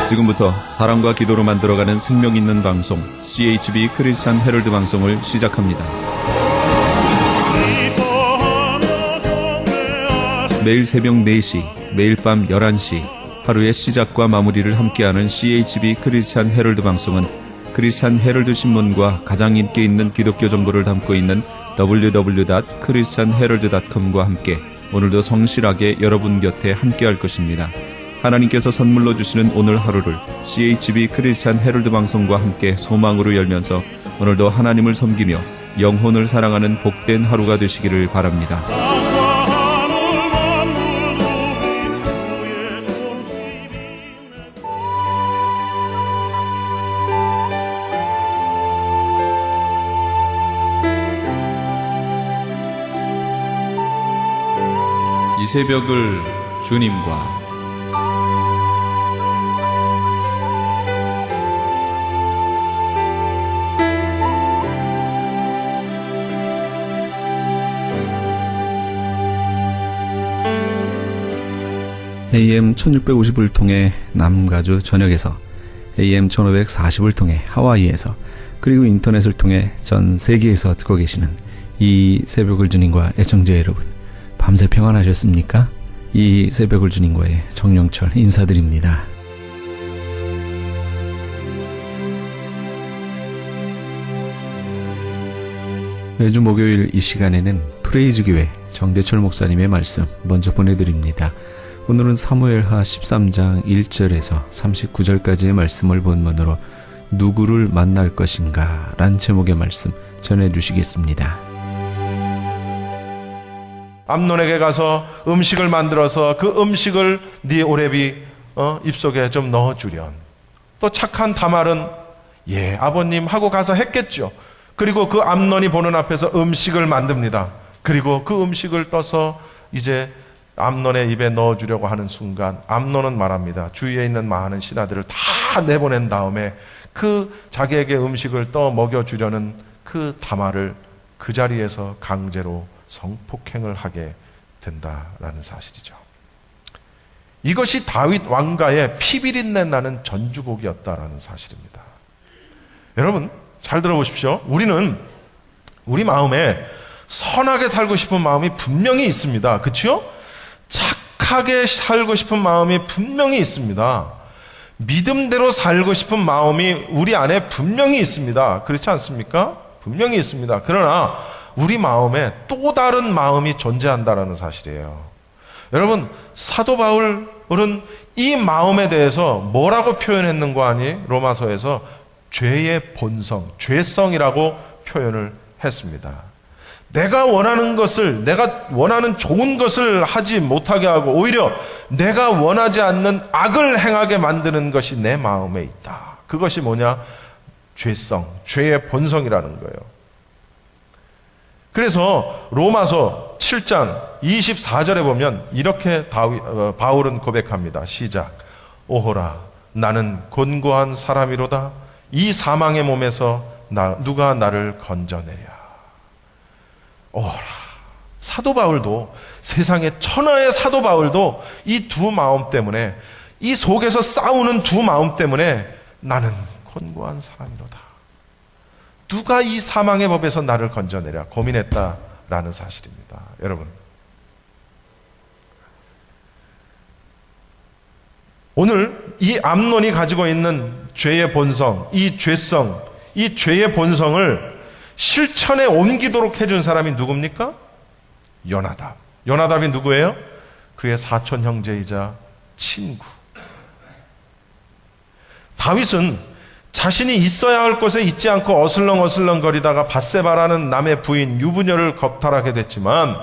지금부터 사랑과 기도로 만들어가는 생명 있는 방송 CHB 크리스찬 헤럴드 방송을 시작합니다. 매일 새벽 4시, 매일 밤 11시 하루의 시작과 마무리를 함께하는 CHB 크리스찬 헤럴드 방송은 크리스찬 헤럴드 신문과 가장 인기 있는 기독교 정보를 담고 있는 www.christianherald.com과 함께 오늘도 성실하게 여러분 곁에 함께할 것입니다. 하나님께서 선물로 주시는 오늘 하루를 CHB 크리스찬 헤럴드 방송과 함께 소망으로 열면서 오늘도 하나님을 섬기며 영혼을 사랑하는 복된 하루가 되시기를 바랍니다. 이 새벽을 주님과 AM 1650을 통해 남가주 전역에서, AM 1540을 통해 하와이에서, 그리고 인터넷을 통해 전 세계에서 듣고 계시는 이 새벽을 주님과 애청자 여러분, 밤새 평안하셨습니까? 이 새벽을 주님과의 정영철 인사드립니다. 매주 목요일 이 시간에는 프레이즈교회 정대철 목사님의 말씀 먼저 보내드립니다. 오늘은 사무엘하 13장 1절에서 39절까지의 말씀을 본문으로 누구를 만날 것인가 란 제목의 말씀 전해주시겠습니다. 암논에게 가서 음식을 만들어서 그 음식을 네 오레비 입속에 좀 넣어주련. 또 착한 다말은 예 아버님 하고 가서 했겠죠. 그리고 그 암논이 보는 앞에서 음식을 만듭니다. 그리고 그 음식을 떠서 이제 암논의 입에 넣어주려고 하는 순간 암논은 말합니다. 주위에 있는 많은 신하들을 다 내보낸 다음에 그 자기에게 음식을 떠 먹여주려는 그 다말을 그 자리에서 강제로 성폭행을 하게 된다라는 사실이죠. 이것이 다윗 왕가의 피비린내 나는 전주곡이었다라는 사실입니다. 여러분 잘 들어보십시오. 우리는 우리 마음에 선하게 살고 싶은 마음이 분명히 있습니다. 그렇죠? 착하게 살고 싶은 마음이 분명히 있습니다. 믿음대로 살고 싶은 마음이 우리 안에 분명히 있습니다. 그렇지 않습니까? 분명히 있습니다. 그러나 우리 마음에 또 다른 마음이 존재한다는 사실이에요. 여러분 사도 바울은 이 마음에 대해서 뭐라고 표현했는가 하니 로마서에서 죄의 본성, 죄성이라고 표현을 했습니다. 내가 원하는 것을, 내가 원하는 좋은 것을 하지 못하게 하고 오히려 내가 원하지 않는 악을 행하게 만드는 것이 내 마음에 있다. 그것이 뭐냐? 죄성, 죄의 본성이라는 거예요. 그래서 로마서 7장 24절에 보면 이렇게 바울은 고백합니다. 시작. 오호라 나는 곤고한 사람이로다. 이 사망의 몸에서 누가 나를 건져내랴. 오호라. 사도 바울도, 세상의 천하의 사도 바울도 이 두 마음 때문에, 이 속에서 싸우는 두 마음 때문에 나는 곤고한 사람이로다. 누가 이 사망의 법에서 나를 건져내랴 고민했다라는 사실입니다. 여러분 오늘 이 암논이 가지고 있는 죄의 본성, 이 죄성, 이 죄의 본성을 실천에 옮기도록 해준 사람이 누굽니까? 요나답. 요나답이 누구예요? 그의 사촌 형제이자 친구. 다윗은 자신이 있어야 할 곳에 있지 않고 어슬렁어슬렁 거리다가 밧세바라는 남의 부인 유부녀를 겁탈하게 됐지만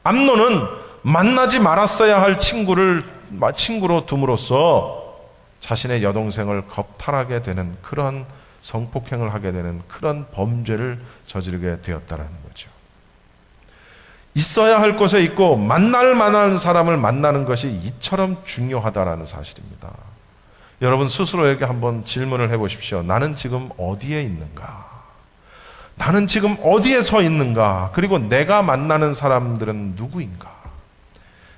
암논은 만나지 말았어야 할 친구로 둠으로써 자신의 여동생을 겁탈하게 되는 그런 성폭행을 하게 되는 그런 범죄를 저지르게 되었다는 거죠. 있어야 할 곳에 있고 만날 만한 사람을 만나는 것이 이처럼 중요하다는 사실입니다. 여러분 스스로에게 한번 질문을 해보십시오. 나는 지금 어디에 있는가? 나는 지금 어디에 서 있는가? 그리고 내가 만나는 사람들은 누구인가?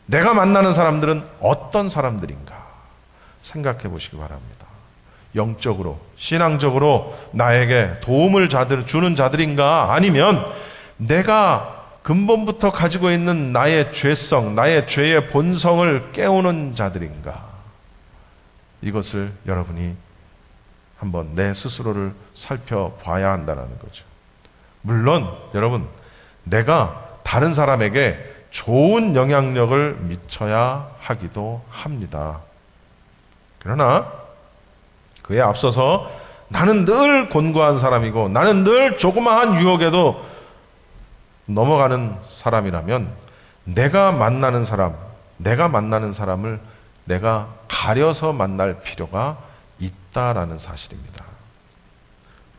내가 만나는 사람들은 어떤 사람들인가? 생각해 보시기 바랍니다. 영적으로, 신앙적으로 나에게 도움을 주는 자들인가? 아니면 내가 근본부터 가지고 있는 나의 죄성, 나의 죄의 본성을 깨우는 자들인가? 이것을 여러분이 한번 내 스스로를 살펴봐야 한다는 거죠. 물론 여러분, 내가 다른 사람에게 좋은 영향력을 미쳐야 하기도 합니다. 그러나 그에 앞서서 나는 늘 곤고한 사람이고 나는 늘 조그마한 유혹에도 넘어가는 사람이라면 내가 만나는 사람을 내가 가려서 만날 필요가 있다라는 사실입니다.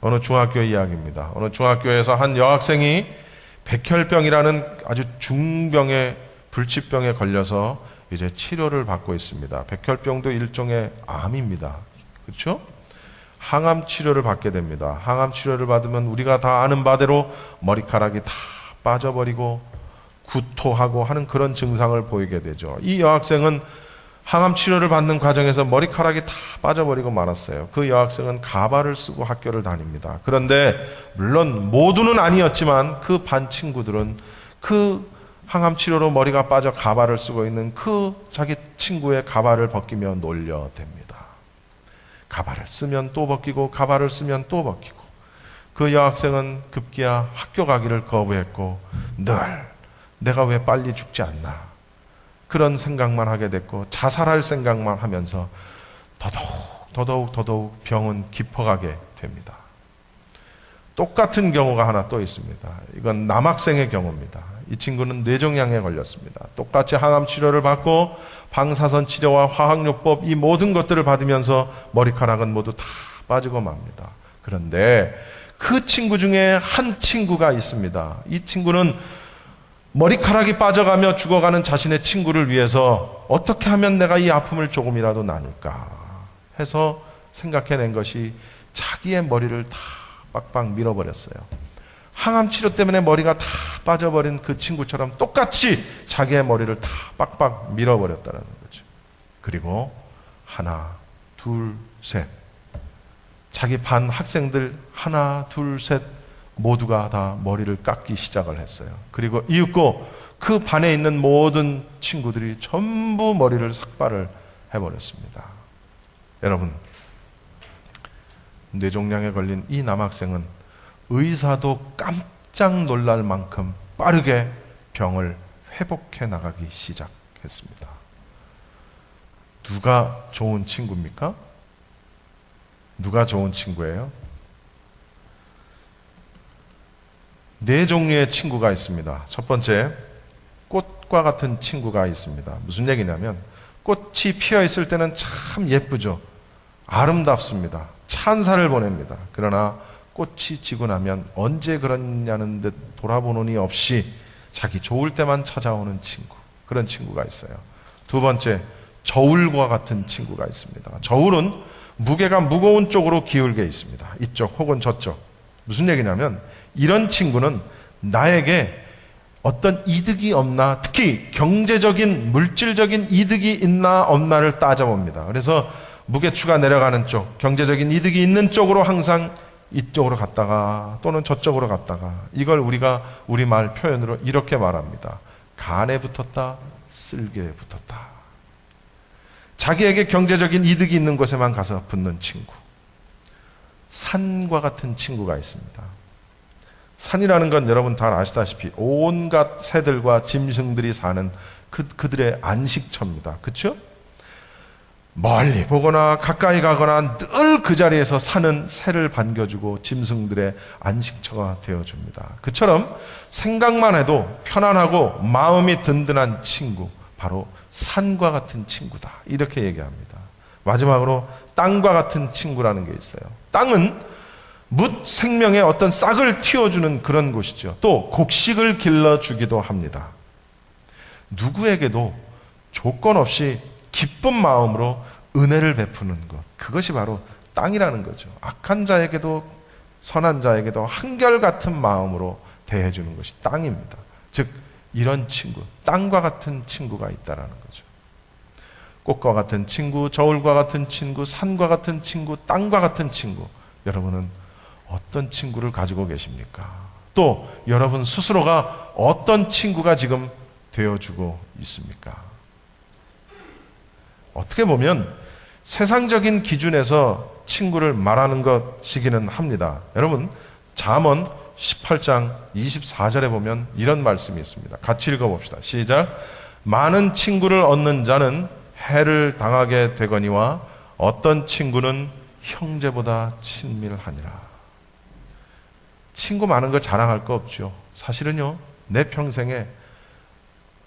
어느 중학교 이야기입니다. 어느 중학교에서 한 여학생이 백혈병이라는 아주 중병의 불치병에 걸려서 이제 치료를 받고 있습니다. 백혈병도 일종의 암입니다. 그렇죠? 항암 치료를 받게 됩니다. 항암 치료를 받으면 우리가 다 아는 바대로 머리카락이 다 빠져버리고 구토하고 하는 그런 증상을 보이게 되죠. 이 여학생은 항암 치료를 받는 과정에서 머리카락이 다 빠져버리고 말았어요. 그 여학생은 가발을 쓰고 학교를 다닙니다. 그런데 물론 모두는 아니었지만 그 반 친구들은 그 항암 치료로 머리가 빠져 가발을 쓰고 있는 그 자기 친구의 가발을 벗기며 놀려댑니다. 가발을 쓰면 또 벗기고 가발을 쓰면 또 벗기고 그 여학생은 급기야 학교 가기를 거부했고 늘 내가 왜 빨리 죽지 않나 그런 생각만 하게 됐고 자살할 생각만 하면서 더더욱 병은 깊어가게 됩니다. 똑같은 경우가 하나 또 있습니다. 이건 남학생의 경우입니다. 이 친구는 뇌종양에 걸렸습니다. 똑같이 항암 치료를 받고 방사선 치료와 화학요법 이 모든 것들을 받으면서 머리카락은 모두 다 빠지고 맙니다. 그런데 그 친구 중에 한 친구가 있습니다. 이 친구는 머리카락이 빠져가며 죽어가는 자신의 친구를 위해서 어떻게 하면 내가 이 아픔을 조금이라도 나눌까 해서 생각해낸 것이 자기의 머리를 다 빡빡 밀어버렸어요. 항암 치료 때문에 머리가 다 빠져버린 그 친구처럼 똑같이 자기의 머리를 다 빡빡 밀어버렸다는 거죠. 그리고 하나, 둘, 셋. 자기 반 학생들 하나, 둘, 셋 모두가 다 머리를 깎기 시작을 했어요. 그리고 이윽고 그 반에 있는 모든 친구들이 전부 머리를 삭발을 해버렸습니다. 여러분, 뇌종양에 걸린 이 남학생은 의사도 깜짝 놀랄 만큼 빠르게 병을 회복해 나가기 시작했습니다. 누가 좋은 친구입니까? 누가 좋은 친구예요? 네 종류의 친구가 있습니다. 첫 번째, 꽃과 같은 친구가 있습니다. 무슨 얘기냐면 꽃이 피어 있을 때는 참 예쁘죠. 아름답습니다. 찬사를 보냅니다. 그러나 꽃이 지고 나면 언제 그러냐는 듯 돌아보느니 없이 자기 좋을 때만 찾아오는 친구. 그런 친구가 있어요. 두 번째, 저울과 같은 친구가 있습니다. 저울은 무게가 무거운 쪽으로 기울게 있습니다. 이쪽 혹은 저쪽. 무슨 얘기냐면 이런 친구는 나에게 어떤 이득이 없나, 특히 경제적인 물질적인 이득이 있나 없나를 따져봅니다. 그래서 무게추가 내려가는 쪽, 경제적인 이득이 있는 쪽으로 항상 이쪽으로 갔다가 또는 저쪽으로 갔다가, 이걸 우리가 우리말 표현으로 이렇게 말합니다. 간에 붙었다, 쓸개에 붙었다. 자기에게 경제적인 이득이 있는 곳에만 가서 붙는 친구. 산과 같은 친구가 있습니다. 산이라는 건 여러분 잘 아시다시피 온갖 새들과 짐승들이 사는 그들의 안식처입니다. 그렇죠? 멀리 보거나 가까이 가거나 늘 그 자리에서 사는 새를 반겨주고 짐승들의 안식처가 되어줍니다. 그처럼 생각만 해도 편안하고 마음이 든든한 친구, 바로 산과 같은 친구다. 이렇게 얘기합니다. 마지막으로 땅과 같은 친구라는 게 있어요. 땅은 묻 생명의 어떤 싹을 틔워주는 그런 곳이죠. 또 곡식을 길러주기도 합니다. 누구에게도 조건 없이 기쁜 마음으로 은혜를 베푸는 것, 그것이 바로 땅이라는 거죠. 악한 자에게도 선한 자에게도 한결같은 마음으로 대해주는 것이 땅입니다. 즉 이런 친구, 땅과 같은 친구가 있다라는 거죠. 꽃과 같은 친구, 저울과 같은 친구, 산과 같은 친구, 땅과 같은 친구. 여러분은 어떤 친구를 가지고 계십니까? 또 여러분 스스로가 어떤 친구가 지금 되어주고 있습니까? 어떻게 보면 세상적인 기준에서 친구를 말하는 것이기는 합니다. 여러분 잠언 18장 24절에 보면 이런 말씀이 있습니다. 같이 읽어봅시다. 시작. 많은 친구를 얻는 자는 해를 당하게 되거니와 어떤 친구는 형제보다 친밀하니라. 친구 많은 거 자랑할 거 없죠. 사실은요, 내 평생에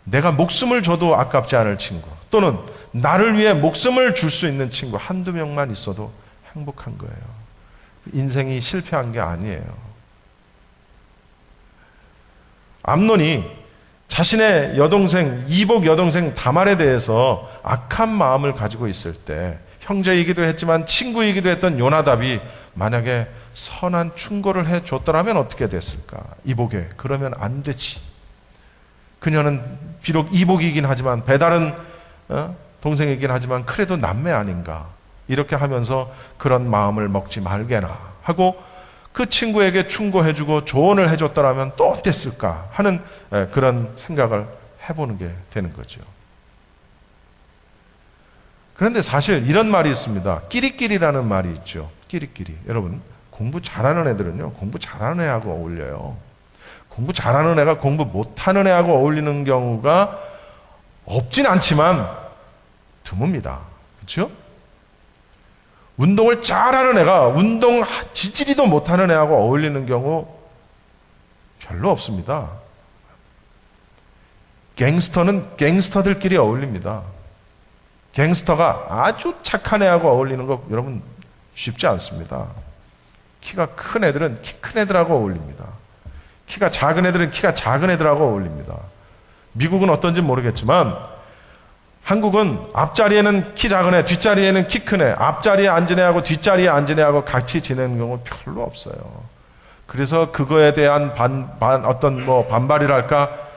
내가 목숨을 줘도 아깝지 않을 친구, 또는 나를 위해 목숨을 줄 수 있는 친구 한두 명만 있어도 행복한 거예요. 인생이 실패한 게 아니에요. 암논이 자신의 여동생, 이복 여동생 다말에 대해서 악한 마음을 가지고 있을 때 형제이기도 했지만 친구이기도 했던 요나답이 만약에 선한 충고를 해줬더라면 어떻게 됐을까? 이복에 그러면 안 되지. 그녀는 비록 이복이긴 하지만 배다른 동생이긴 하지만 그래도 남매 아닌가, 이렇게 하면서 그런 마음을 먹지 말게나 하고 그 친구에게 충고해주고 조언을 해줬더라면 또 어땠을까 하는 그런 생각을 해보는 게 되는 거죠. 그런데 사실 이런 말이 있습니다. 끼리끼리라는 말이 있죠. 끼리끼리. 여러분 공부 잘하는 애들은요, 공부 잘하는 애하고 어울려요. 공부 잘하는 애가 공부 못하는 애하고 어울리는 경우가 없진 않지만 드뭅니다. 그렇죠? 운동을 잘하는 애가 운동 지지리도 못하는 애하고 어울리는 경우 별로 없습니다. 갱스터는 갱스터들끼리 어울립니다. 갱스터가 아주 착한 애하고 어울리는 거 여러분 쉽지 않습니다. 키가 큰 애들은 키 큰 애들하고 어울립니다. 키가 작은 애들은 키가 작은 애들하고 어울립니다. 미국은 어떤지 모르겠지만 한국은 앞자리에는 키 작은 애, 뒷자리에는 키 큰 애, 앞자리에 앉은 애하고 뒷자리에 앉은 애하고 같이 지내는 경우 별로 없어요. 그래서 그거에 대한 어떤 반발이랄까,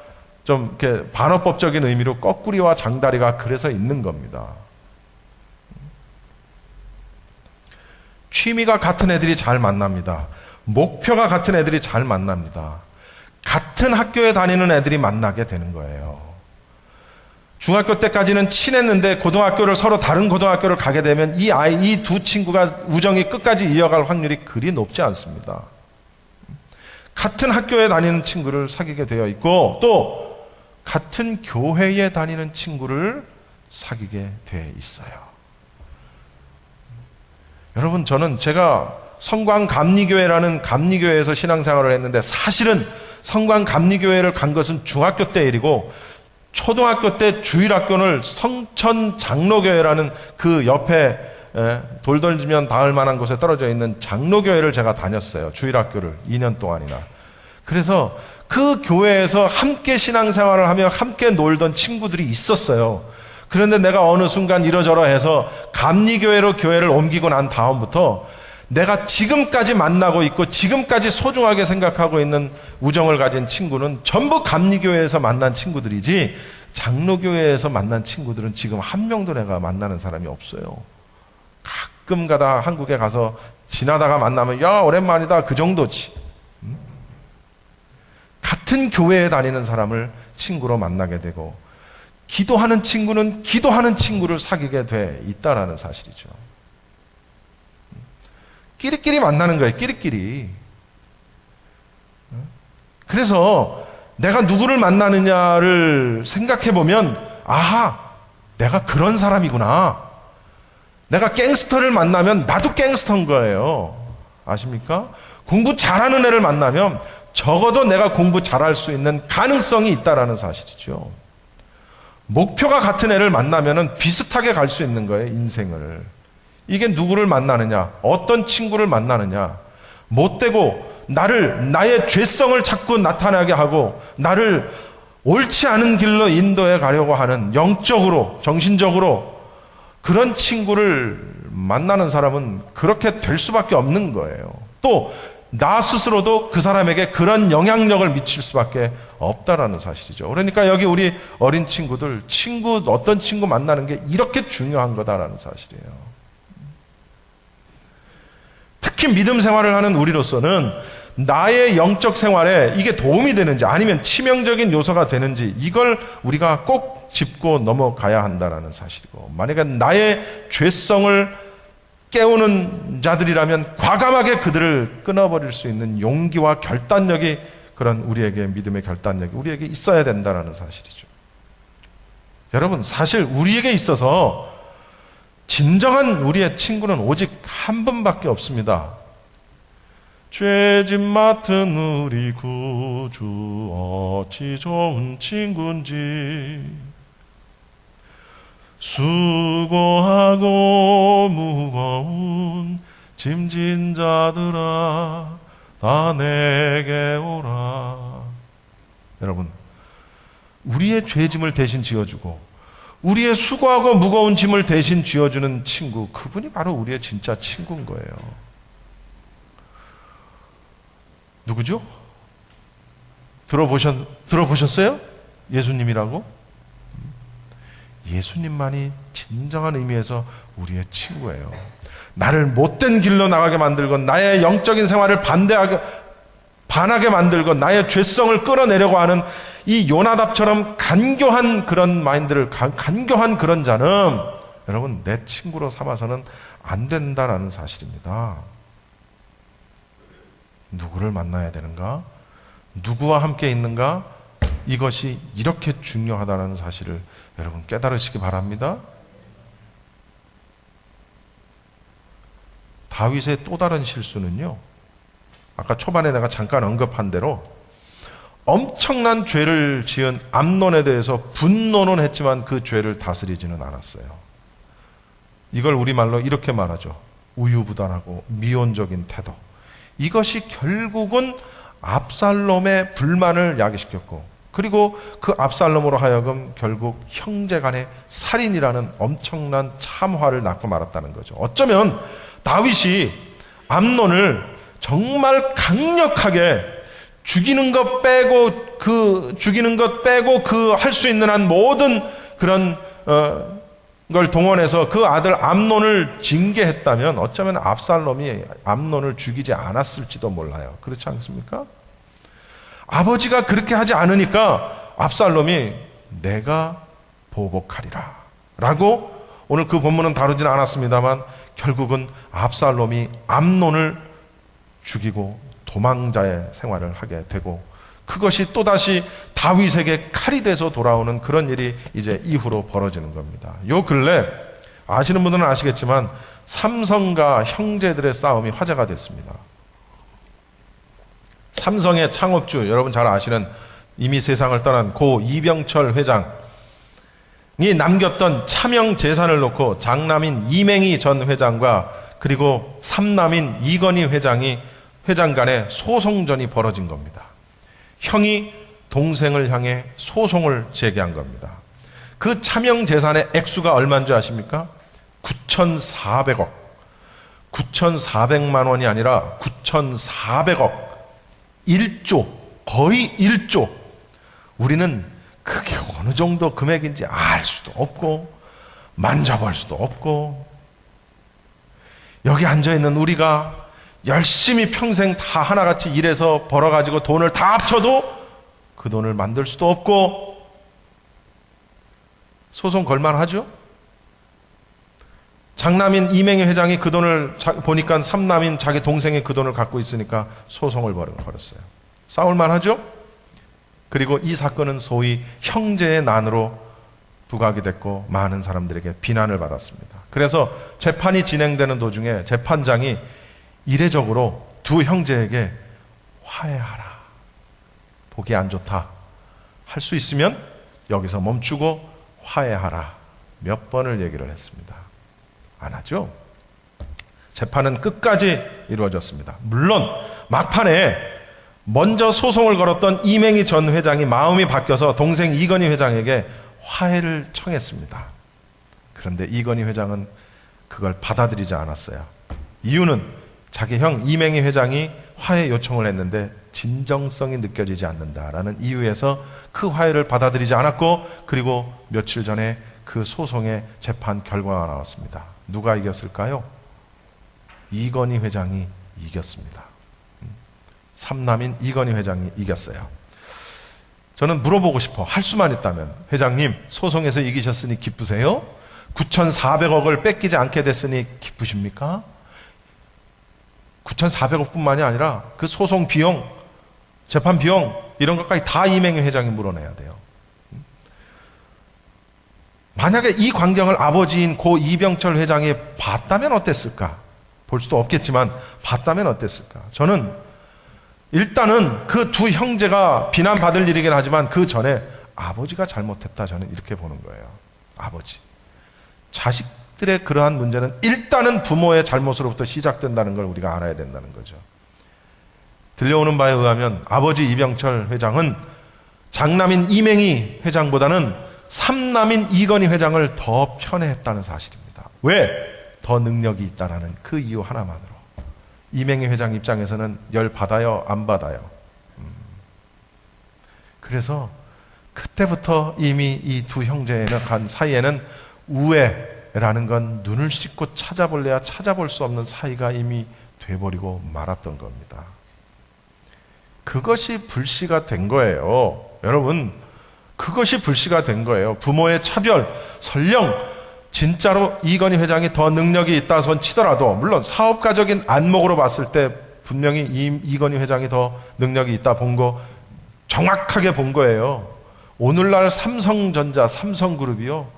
좀 이렇게 반어법적인 의미로 거꾸리와 장다리가 그래서 있는 겁니다. 취미가 같은 애들이 잘 만납니다. 목표가 같은 애들이 잘 만납니다. 같은 학교에 다니는 애들이 만나게 되는 거예요. 중학교 때까지는 친했는데 고등학교를 서로 다른 고등학교를 가게 되면 이 두 친구가 우정이 끝까지 이어갈 확률이 그리 높지 않습니다. 같은 학교에 다니는 친구를 사귀게 되어 있고 또 같은 교회에 다니는 친구를 사귀게 되어 있어요. 여러분 저는 제가 성광감리교회라는 감리교회에서 신앙생활을 했는데 사실은 성광감리교회를 간 것은 중학교 때 일이고 초등학교 때 주일학교를 성천장로교회라는 그 옆에 돌 던지면 닿을 만한 곳에 떨어져 있는 장로교회를 제가 다녔어요. 주일학교를 2년 동안이나. 그래서 그 교회에서 함께 신앙생활을 하며 함께 놀던 친구들이 있었어요. 그런데 내가 어느 순간 이러저러 해서 감리교회로 교회를 옮기고 난 다음부터 내가 지금까지 만나고 있고 지금까지 소중하게 생각하고 있는 우정을 가진 친구는 전부 감리교회에서 만난 친구들이지 장로교회에서 만난 친구들은 지금 한 명도 내가 만나는 사람이 없어요. 가끔 가다 한국에 가서 지나다가 만나면 야 오랜만이다 그 정도지. 같은 교회에 다니는 사람을 친구로 만나게 되고 기도하는 친구는 기도하는 친구를 사귀게 돼 있다라는 사실이죠. 끼리끼리 만나는 거예요. 끼리끼리. 그래서 내가 누구를 만나느냐를 생각해 보면 아하, 내가 그런 사람이구나. 내가 갱스터를 만나면 나도 갱스터인 거예요. 아십니까? 공부 잘하는 애를 만나면 적어도 내가 공부 잘할 수 있는 가능성이 있다라는 사실이죠. 목표가 같은 애를 만나면 비슷하게 갈 수 있는 거예요. 인생을. 이게 누구를 만나느냐, 어떤 친구를 만나느냐, 못되고 나의 죄성을 자꾸 나타나게 하고 나를 옳지 않은 길로 인도해 가려고 하는 영적으로, 정신적으로 그런 친구를 만나는 사람은 그렇게 될 수밖에 없는 거예요. 또 나 스스로도 그 사람에게 그런 영향력을 미칠 수밖에 없다라는 사실이죠. 그러니까 여기 우리 어린 친구들, 어떤 친구 만나는 게 이렇게 중요한 거다라는 사실이에요. 특히 믿음 생활을 하는 우리로서는 나의 영적 생활에 이게 도움이 되는지 아니면 치명적인 요소가 되는지 이걸 우리가 꼭 짚고 넘어가야 한다라는 사실이고, 만약에 나의 죄성을 깨우는 자들이라면 과감하게 그들을 끊어버릴 수 있는 용기와 결단력이, 그런 우리에게 믿음의 결단력이 우리에게 있어야 된다는 사실이죠. 여러분, 사실 우리에게 있어서 진정한 우리의 친구는 오직 한 분밖에 없습니다. 죄짐 맡은 우리 구주 어찌 좋은 친구인지, 수고하고 무거운 짐진 자들아 다 내게 오라. 여러분, 우리의 죄짐을 대신 지어주고 우리의 수고하고 무거운 짐을 대신 지어주는 친구, 그분이 바로 우리의 진짜 친구인 거예요. 누구죠? 들어보셨어요? 예수님이라고? 예수님만이 진정한 의미에서 우리의 친구예요. 나를 못된 길로 나가게 만들건, 나의 영적인 생활을 반하게 만들건, 나의 죄성을 끌어내려고 하는 이 요나답처럼 간교한 그런 마인드를, 간교한 그런 자는 여러분 내 친구로 삼아서는 안 된다라는 사실입니다. 누구를 만나야 되는가? 누구와 함께 있는가? 이것이 이렇게 중요하다는 사실을 여러분 깨달으시기 바랍니다. 다윗의 또 다른 실수는요, 아까 초반에 내가 잠깐 언급한 대로 엄청난 죄를 지은 암논에 대해서 분노는 했지만 그 죄를 다스리지는 않았어요. 이걸 우리말로 이렇게 말하죠. 우유부단하고 미온적인 태도. 이것이 결국은 압살롬의 불만을 야기시켰고, 그리고 그 압살롬으로 하여금 결국 형제간의 살인이라는 엄청난 참화를 낳고 말았다는 거죠. 어쩌면 다윗이 암논을 정말 강력하게 죽이는 것 빼고 그 할 수 있는 한 모든 그런 걸 동원해서 그 아들 암논을 징계했다면 어쩌면 압살롬이 암논을 죽이지 않았을지도 몰라요. 그렇지 않습니까? 아버지가 그렇게 하지 않으니까 압살롬이 내가 보복하리라 라고, 오늘 그 본문은 다루지는 않았습니다만 결국은 압살롬이 암논을 죽이고 도망자의 생활을 하게 되고, 그것이 또다시 다윗에게 칼이 돼서 돌아오는 그런 일이 이제 이후로 벌어지는 겁니다. 요 근래 아시는 분들은 아시겠지만 삼성과 형제들의 싸움이 화제가 됐습니다. 삼성의 창업주, 여러분 잘 아시는, 이미 세상을 떠난 고 이병철 회장이 남겼던 차명 재산을 놓고 장남인 이맹희 전 회장과 그리고 삼남인 이건희 회장 간에 소송전이 벌어진 겁니다. 형이 동생을 향해 소송을 제기한 겁니다. 그 차명 재산의 액수가 얼마인 줄 아십니까? 9,400억. 9,400만 원이 아니라 9,400억. 1조, 거의 1조. 우리는 그게 어느 정도 금액인지 알 수도 없고 만져볼 수도 없고, 여기 앉아있는 우리가 열심히 평생 다 하나같이 일해서 벌어가지고 돈을 다 합쳐도 그 돈을 만들 수도 없고, 소송 걸만하죠? 장남인 이맹희 회장이 그 돈을 보니까 삼남인 자기 동생이 그 돈을 갖고 있으니까 소송을 벌였어요. 싸울만 하죠? 그리고 이 사건은 소위 형제의 난으로 부각이 됐고 많은 사람들에게 비난을 받았습니다. 그래서 재판이 진행되는 도중에 재판장이 이례적으로 두 형제에게 화해하라, 보기 안 좋다, 할 수 있으면 여기서 멈추고 화해하라 몇 번을 얘기를 했습니다. 안 하죠? 재판은 끝까지 이루어졌습니다. 물론 막판에 먼저 소송을 걸었던 이맹희 전 회장이 마음이 바뀌어서 동생 이건희 회장에게 화해를 청했습니다. 그런데 이건희 회장은 그걸 받아들이지 않았어요. 이유는 자기 형 이맹희 회장이 화해 요청을 했는데 진정성이 느껴지지 않는다라는 이유에서 그 화해를 받아들이지 않았고, 그리고 며칠 전에 그 소송의 재판 결과가 나왔습니다. 누가 이겼을까요? 이건희 회장이 이겼습니다. 삼남인 이건희 회장이 이겼어요. 저는 물어보고 싶어. 할 수만 있다면, 회장님 소송에서 이기셨으니 기쁘세요? 9,400억을 뺏기지 않게 됐으니 기쁘십니까? 9,400억 뿐만이 아니라 그 소송 비용, 재판 비용 이런 것까지 다 이명희 회장이 물어내야 돼요. 만약에 이 광경을 아버지인 고 이병철 회장이 봤다면 어땠을까? 볼 수도 없겠지만 봤다면 어땠을까? 저는 일단은 그 두 형제가 비난받을 일이긴 하지만 그 전에 아버지가 잘못했다, 저는 이렇게 보는 거예요. 아버지. 자식들의 그러한 문제는 일단은 부모의 잘못으로부터 시작된다는 걸 우리가 알아야 된다는 거죠. 들려오는 바에 의하면 아버지 이병철 회장은 장남인 이명희 회장보다는 삼남인 이건희 회장을 더 편애했다는 사실입니다. 왜? 더 능력이 있다라는 그 이유 하나만으로. 이명희 회장 입장에서는 열 받아요, 안 받아요? 그래서 그때부터 이미 이 두 형제의 간 사이에는 우애라는 건 눈을 씻고 찾아볼래야 찾아볼 수 없는 사이가 이미 돼버리고 말았던 겁니다. 그것이 불씨가 된 거예요. 여러분, 그것이 불씨가 된 거예요. 부모의 차별, 설령 진짜로 이건희 회장이 더 능력이 있다 손 치더라도, 물론 사업가적인 안목으로 봤을 때 분명히 이건희 회장이 더 능력이 있다 본 거 정확하게 본 거예요. 오늘날 삼성전자, 삼성그룹이요,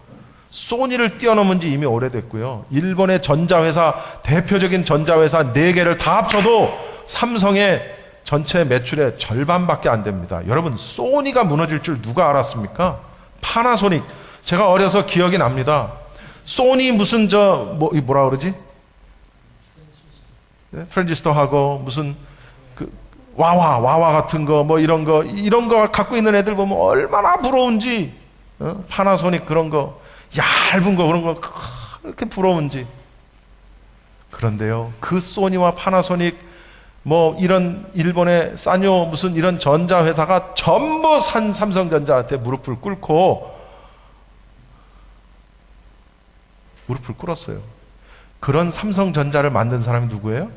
소니를 뛰어넘은 지 이미 오래됐고요. 일본의 전자회사, 대표적인 전자회사 4개를 다 합쳐도 삼성의 전체 매출의 절반밖에 안 됩니다. 여러분, 소니가 무너질 줄 누가 알았습니까? 파나소닉. 제가 어려서 기억이 납니다. 소니 무슨 뭐라 그러지? 트랜지스터하고 무슨 와와 같은 거, 뭐 이런 거 갖고 있는 애들 보면 얼마나 부러운지. 파나소닉 그런 거, 얇은 거 그런 거 이렇게 부러운지. 그런데요, 그 소니와 파나소닉 뭐 이런 일본의 사뇨 무슨 이런 전자회사가 전부 삼성전자한테 무릎을 꿇고 무릎을 꿇었어요. 그런 삼성전자를 만든 사람이 누구예요?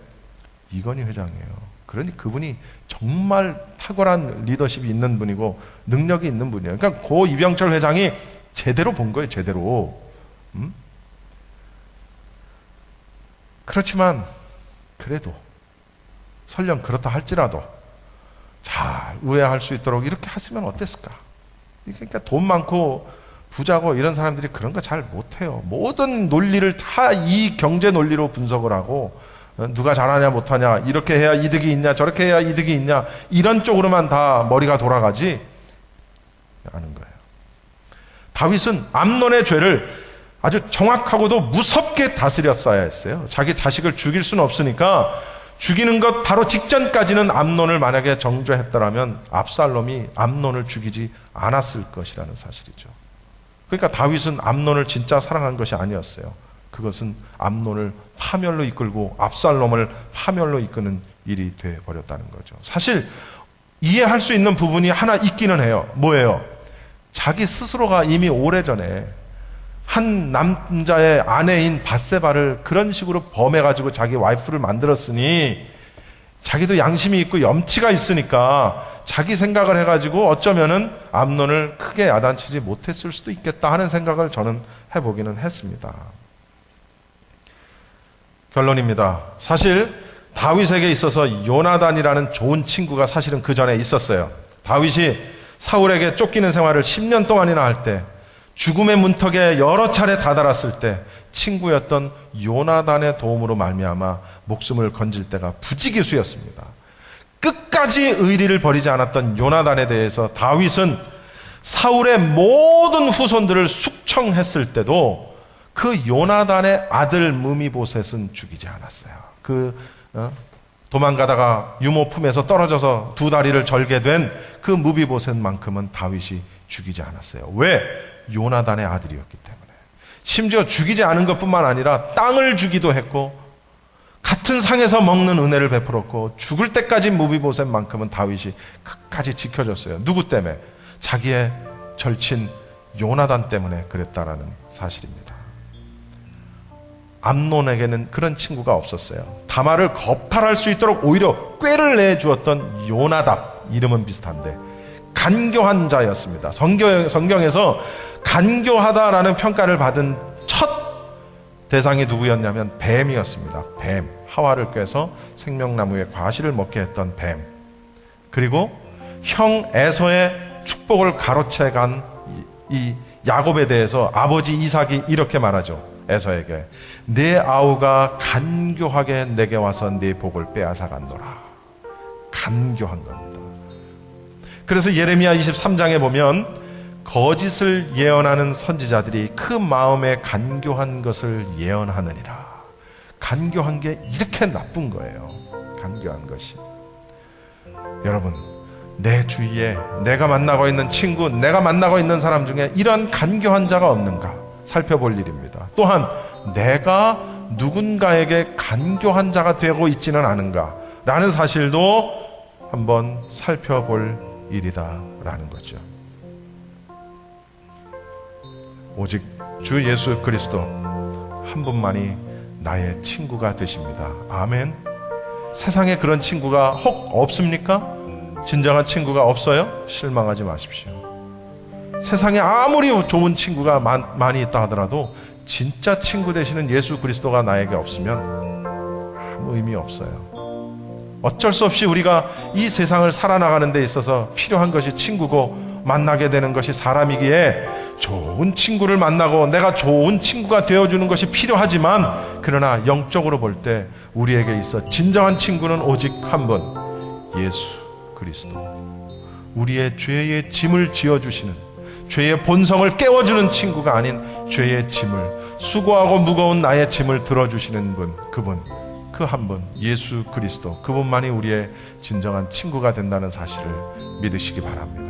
이건희 회장이에요. 그러니 그분이 정말 탁월한 리더십이 있는 분이고 능력이 있는 분이에요. 그러니까 고 이병철 회장이 제대로 본 거예요. 제대로. 그렇지만 그래도 설령 그렇다 할지라도 잘 우애할 수 있도록 이렇게 했으면 어땠을까? 그러니까 돈 많고 부자고 이런 사람들이 그런 거 잘 못해요. 모든 논리를 다 이 경제 논리로 분석을 하고, 누가 잘하냐 못하냐, 이렇게 해야 이득이 있냐 저렇게 해야 이득이 있냐, 이런 쪽으로만 다 머리가 돌아가지 않은 거예요. 다윗은 암논의 죄를 아주 정확하고도 무섭게 다스렸어야 했어요. 자기 자식을 죽일 수는 없으니까 죽이는 것 바로 직전까지는 암논을 만약에 정죄했더라면 압살롬이 암논을 죽이지 않았을 것이라는 사실이죠. 그러니까 다윗은 암논을 진짜 사랑한 것이 아니었어요. 그것은 암논을 파멸로 이끌고 압살롬을 파멸로 이끄는 일이 되어버렸다는 거죠. 사실 이해할 수 있는 부분이 하나 있기는 해요. 뭐예요? 자기 스스로가 이미 오래전에 한 남자의 아내인 밧세바를 그런 식으로 범해가지고 자기 와이프를 만들었으니 자기도 양심이 있고 염치가 있으니까 자기 생각을 해가지고 어쩌면은 암논을 크게 야단치지 못했을 수도 있겠다 하는 생각을 저는 해보기는 했습니다. 결론입니다. 사실 다윗에게 있어서 요나단이라는 좋은 친구가 사실은 그 전에 있었어요. 다윗이 사울에게 쫓기는 생활을 10년 동안이나 할 때, 죽음의 문턱에 여러 차례 다다랐을 때 친구였던 요나단의 도움으로 말미암아 목숨을 건질 때가 부지기수였습니다. 끝까지 의리를 버리지 않았던 요나단에 대해서 다윗은 사울의 모든 후손들을 숙청했을 때도 그 요나단의 아들 무미보셋은 죽이지 않았어요. 도망가다가 유모 품에서 떨어져서 두 다리를 절게 된 그 무비보셋만큼은 다윗이 죽이지 않았어요. 왜? 요나단의 아들이었기 때문에. 심지어 죽이지 않은 것뿐만 아니라 땅을 주기도 했고, 같은 상에서 먹는 은혜를 베풀었고 죽을 때까지 무비보셋만큼은 다윗이 끝까지 지켜줬어요. 누구 때문에? 자기의 절친 요나단 때문에 그랬다라는 사실입니다. 암논에게는 그런 친구가 없었어요. 다말을 겁탈할 수 있도록 오히려 꾀를 내주었던 요나답, 이름은 비슷한데 간교한 자였습니다. 성경에서 간교하다라는 평가를 받은 첫 대상이 누구였냐면 뱀이었습니다. 뱀, 하와를 꾀서 생명나무의 과실을 먹게 했던 뱀. 그리고 형 에서의 축복을 가로채간 이 야곱에 대해서 아버지 이삭이 이렇게 말하죠. 에서에게 내 아우가 간교하게 내게 와서 네 복을 빼앗아간노라. 간교한 겁니다. 그래서 예레미야 23장에 보면 거짓을 예언하는 선지자들이 그 마음에 간교한 것을 예언하느니라. 간교한 게 이렇게 나쁜 거예요. 간교한 것이. 여러분, 내 주위에 내가 만나고 있는 친구, 내가 만나고 있는 사람 중에 이런 간교한 자가 없는가 살펴볼 일입니다. 또한 내가 누군가에게 간교한 자가 되고 있지는 않은가 라는 사실도 한번 살펴볼 일이다라는 거죠. 오직 주 예수 그리스도 한 분만이 나의 친구가 되십니다. 아멘. 세상에 그런 친구가 혹 없습니까? 진정한 친구가 없어요? 실망하지 마십시오. 세상에 아무리 좋은 친구가 많이 있다 하더라도 진짜 친구 되시는 예수 그리스도가 나에게 없으면 아무 의미 없어요. 어쩔 수 없이 우리가 이 세상을 살아나가는 데 있어서 필요한 것이 친구고 만나게 되는 것이 사람이기에 좋은 친구를 만나고 내가 좋은 친구가 되어주는 것이 필요하지만 그러나 영적으로 볼 때 우리에게 있어 진정한 친구는 오직 한 분, 예수 그리스도. 우리의 죄의 짐을 지어주시는, 죄의 본성을 깨워주는 친구가 아닌 죄의 짐을, 수고하고 무거운 나의 짐을 들어주시는 분, 그분, 그 한 분, 예수 그리스도, 그분만이 우리의 진정한 친구가 된다는 사실을 믿으시기 바랍니다.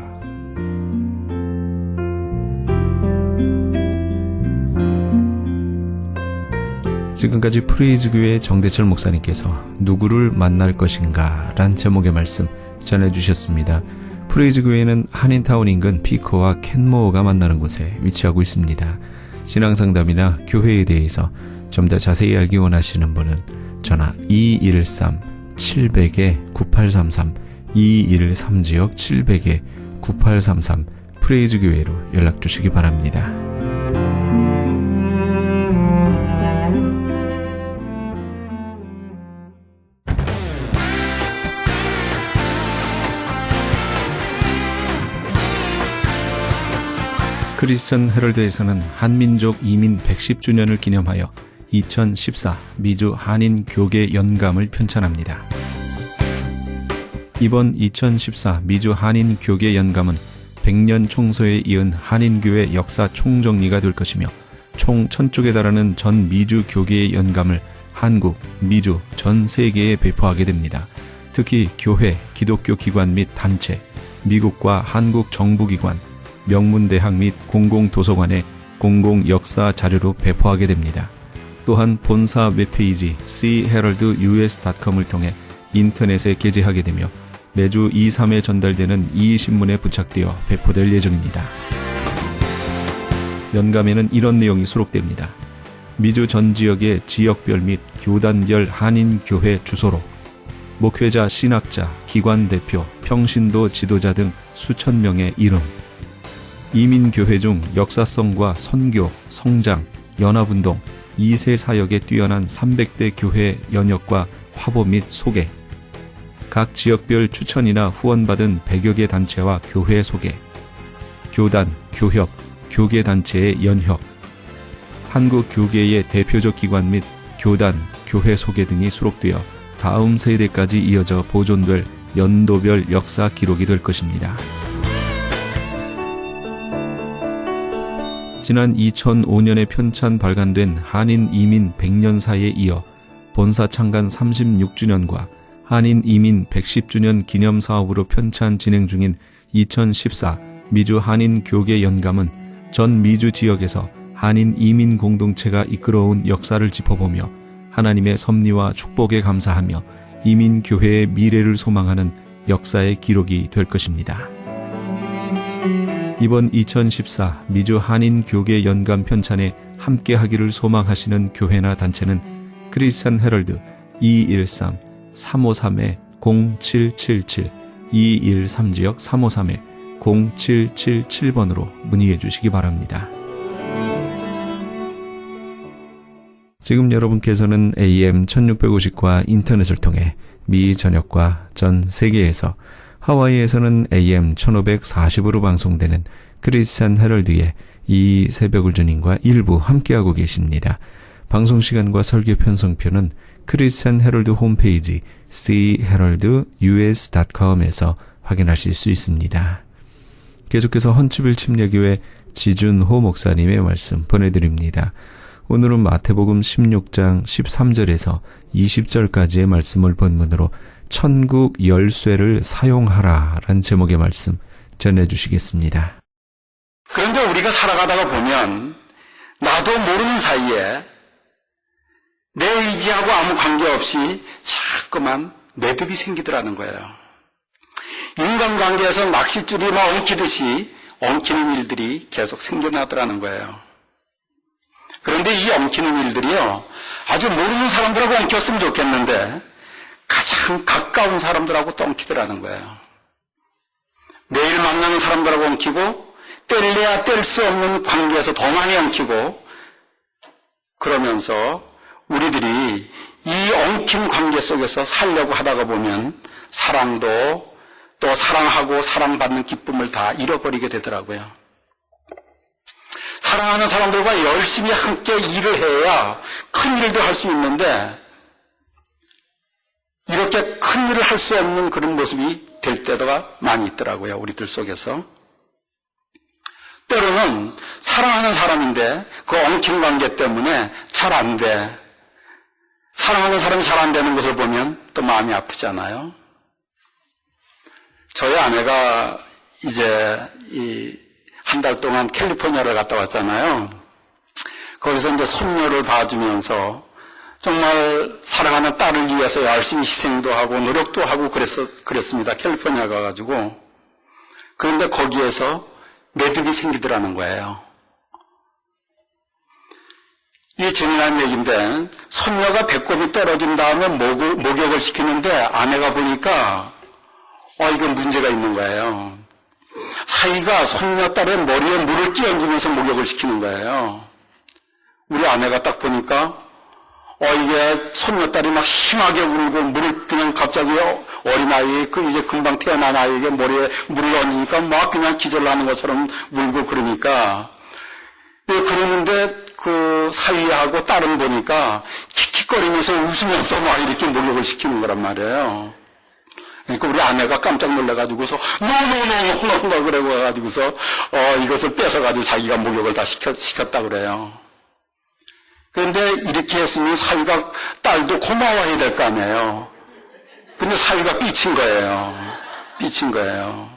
지금까지 프레이즈교회 정대철 목사님께서 누구를 만날 것인가 란 제목의 말씀 전해주셨습니다. 프레이즈교회는 한인타운 인근 피커와 캔모어가 만나는 곳에 위치하고 있습니다. 신앙상담이나 교회에 대해서 좀 더 자세히 알기 원하시는 분은 전화 213-700-9833 213-700-9833 프레이즈교회로 연락주시기 바랍니다. 크리스천 헤럴드에서는 한민족 이민 110주년을 기념하여 2014 미주 한인 교계 연감을 편찬합니다. 이번 2014 미주 한인 교계 연감은 100년 총소에 이은 한인교회 역사 총정리가 될 것이며 총 1000쪽에 달하는 전 미주 교계의 연감을 한국, 미주, 전 세계에 배포하게 됩니다. 특히 교회, 기독교 기관 및 단체, 미국과 한국 정부기관, 명문대학 및 공공도서관에 공공역사 자료로 배포하게 됩니다. 또한 본사 웹페이지 cheraldus.com을 통해 인터넷에 게재하게 되며 매주 2, 3회 전달되는 이신문에 부착되어 배포될 예정입니다. 연감에는 이런 내용이 수록됩니다. 미주 전 지역의 지역별 및 교단별 한인교회 주소로 목회자, 신학자, 기관 대표, 평신도 지도자 등 수천 명의 이름, 이민교회 중 역사성과 선교, 성장, 연합운동, 2세 사역에 뛰어난 300대 교회 연역과 화보 및 소개, 각 지역별 추천이나 후원받은 100여 개 단체와 교회 소개, 교단, 교협, 교계단체의 연협, 한국 교계의 대표적 기관 및 교단, 교회 소개 등이 수록되어 다음 세대까지 이어져 보존될 연도별 역사 기록이 될 것입니다. 지난 2005년에 편찬 발간된 한인 이민 100년사에 이어 본사 창간 36주년과 한인 이민 110주년 기념사업으로 편찬 진행 중인 2014 미주 한인 교계 연감은 전 미주 지역에서 한인 이민 공동체가 이끌어온 역사를 짚어보며 하나님의 섭리와 축복에 감사하며 이민교회의 미래를 소망하는 역사의 기록이 될 것입니다. 이번 2014 미주 한인교계 연간 편찬에 함께하기를 소망하시는 교회나 단체는 크리스찬 헤럴드 213-353-0777 213지역 353-0777번으로 문의해 주시기 바랍니다. 지금 여러분께서는 AM 1650과 인터넷을 통해 미 전역과 전 세계에서 하와이에서는 AM 1540으로 방송되는 크리스찬 헤럴드의 이 새벽을 주님과 일부 함께하고 계십니다. 방송 시간과 설교 편성표는 크리스찬 헤럴드 홈페이지 chaheraldus.com에서 확인하실 수 있습니다. 계속해서 헌츠빌 침례교회 지준호 목사님의 말씀 보내드립니다. 오늘은 마태복음 16장 13절에서 20절까지의 말씀을 본문으로 천국 열쇠를 사용하라 라는 제목의 말씀 전해주시겠습니다. 그런데 우리가 살아가다가 보면 나도 모르는 사이에 내 의지하고 아무 관계없이 자꾸만 매듭이 생기더라는 거예요. 인간관계에서 낚싯줄이 막 엉키듯이 엉키는 일들이 계속 생겨나더라는 거예요. 그런데 이 엉키는 일들이요, 아주 모르는 사람들하고 엉켰으면 좋겠는데 가장 가까운 사람들하고 또 엉키더라는 거예요. 매일 만나는 사람들하고 엉키고 뗄래야 뗄 수 없는 관계에서 더 많이 엉키고, 그러면서 우리들이 이 엉킨 관계 속에서 살려고 하다가 보면 사랑도 또 사랑하고 사랑받는 기쁨을 다 잃어버리게 되더라고요. 사랑하는 사람들과 열심히 함께 일을 해야 큰 일도 할 수 있는데 이렇게 큰 일을 할 수 없는 그런 모습이 될 때가 많이 있더라고요. 우리들 속에서. 때로는 사랑하는 사람인데 그 엉킨 관계 때문에 잘 안 돼. 사랑하는 사람이 잘 안 되는 것을 보면 또 마음이 아프잖아요. 저희 아내가 이제 한 달 동안 캘리포니아를 갔다 왔잖아요. 거기서 이제 손녀를 봐주면서 정말 사랑하는 딸을 위해서 열심히 희생도 하고 노력도 하고 그랬습니다. 캘리포니아 가가지고. 그런데 거기에서 매듭이 생기더라는 거예요. 이게 재미난 얘기인데, 손녀가 배꼽이 떨어진 다음에 목욕을 시키는데 아내가 보니까 이건 문제가 있는 거예요. 사위가 손녀딸의 머리에 물을 끼얹으면서 목욕을 시키는 거예요. 우리 아내가 딱 보니까 이게 손녀딸이 막 심하게 울고 물을 그냥 갑자기 어린아이, 이제 금방 태어난 아이에게 머리에 물을 얹으니까 막 그냥 기절하는 것처럼 울고 그러니까, 그러는데 그 사위하고 딸은 보니까 킥킥거리면서 웃으면서 막 이렇게 목욕을 시키는 거란 말이에요. 그러니까 우리 아내가 깜짝 놀라가지고서 노노노노노 그래가지고서 이것을 뺏어가지고 자기가 목욕을 다 시켰다 그래요. 그런데 이렇게 했으면 사위가 딸도 고마워해야 될 거 아니에요. 근데 사위가 삐친 거예요. 삐친 거예요.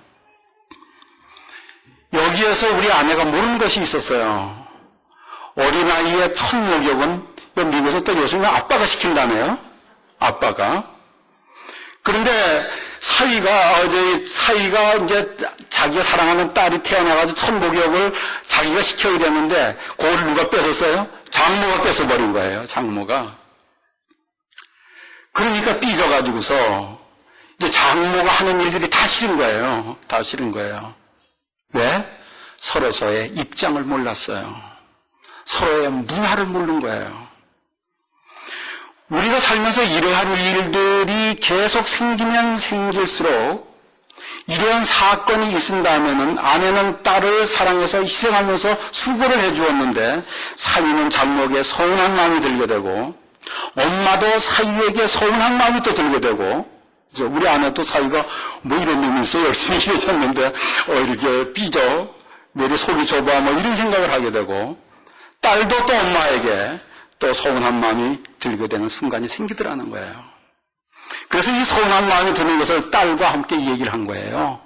여기에서 우리 아내가 모르는 것이 있었어요. 어린아이의 첫 목욕은 미국에서 또 요즘에 아빠가 시킨다네요. 아빠가. 그런데 사위가 이제 자기가 사랑하는 딸이 태어나가지고 첫 목욕을 자기가 시켜야 되는데 그걸 누가 뺏었어요? 장모가 뺏어버린 거예요. 장모가. 그러니까 삐져가지고서 이제 장모가 하는 일들이 다 싫은 거예요. 다 싫은 거예요. 왜? 서로서의 입장을 몰랐어요. 서로의 문화를 모르는 거예요. 우리가 살면서 이러한 일들이 계속 생기면 생길수록 이러한 사건이 있은다면은 아내는 딸을 사랑해서 희생하면서 수고를 해주었는데 사위는 장모에게 서운한 마음이 들게 되고 엄마도 사위에게 서운한 마음이 또 들게 되고 우리 아내도 사위가 뭐 이런 놈이 있어 열심히 일해줬는데 이렇게 삐져 왜 이렇게 속이 좁아 뭐 이런 생각을 하게 되고 딸도 또 엄마에게 또 서운한 마음이 들게 되는 순간이 생기더라는 거예요. 그래서 이 서운한 마음이 드는 것을 딸과 함께 얘기를 한 거예요.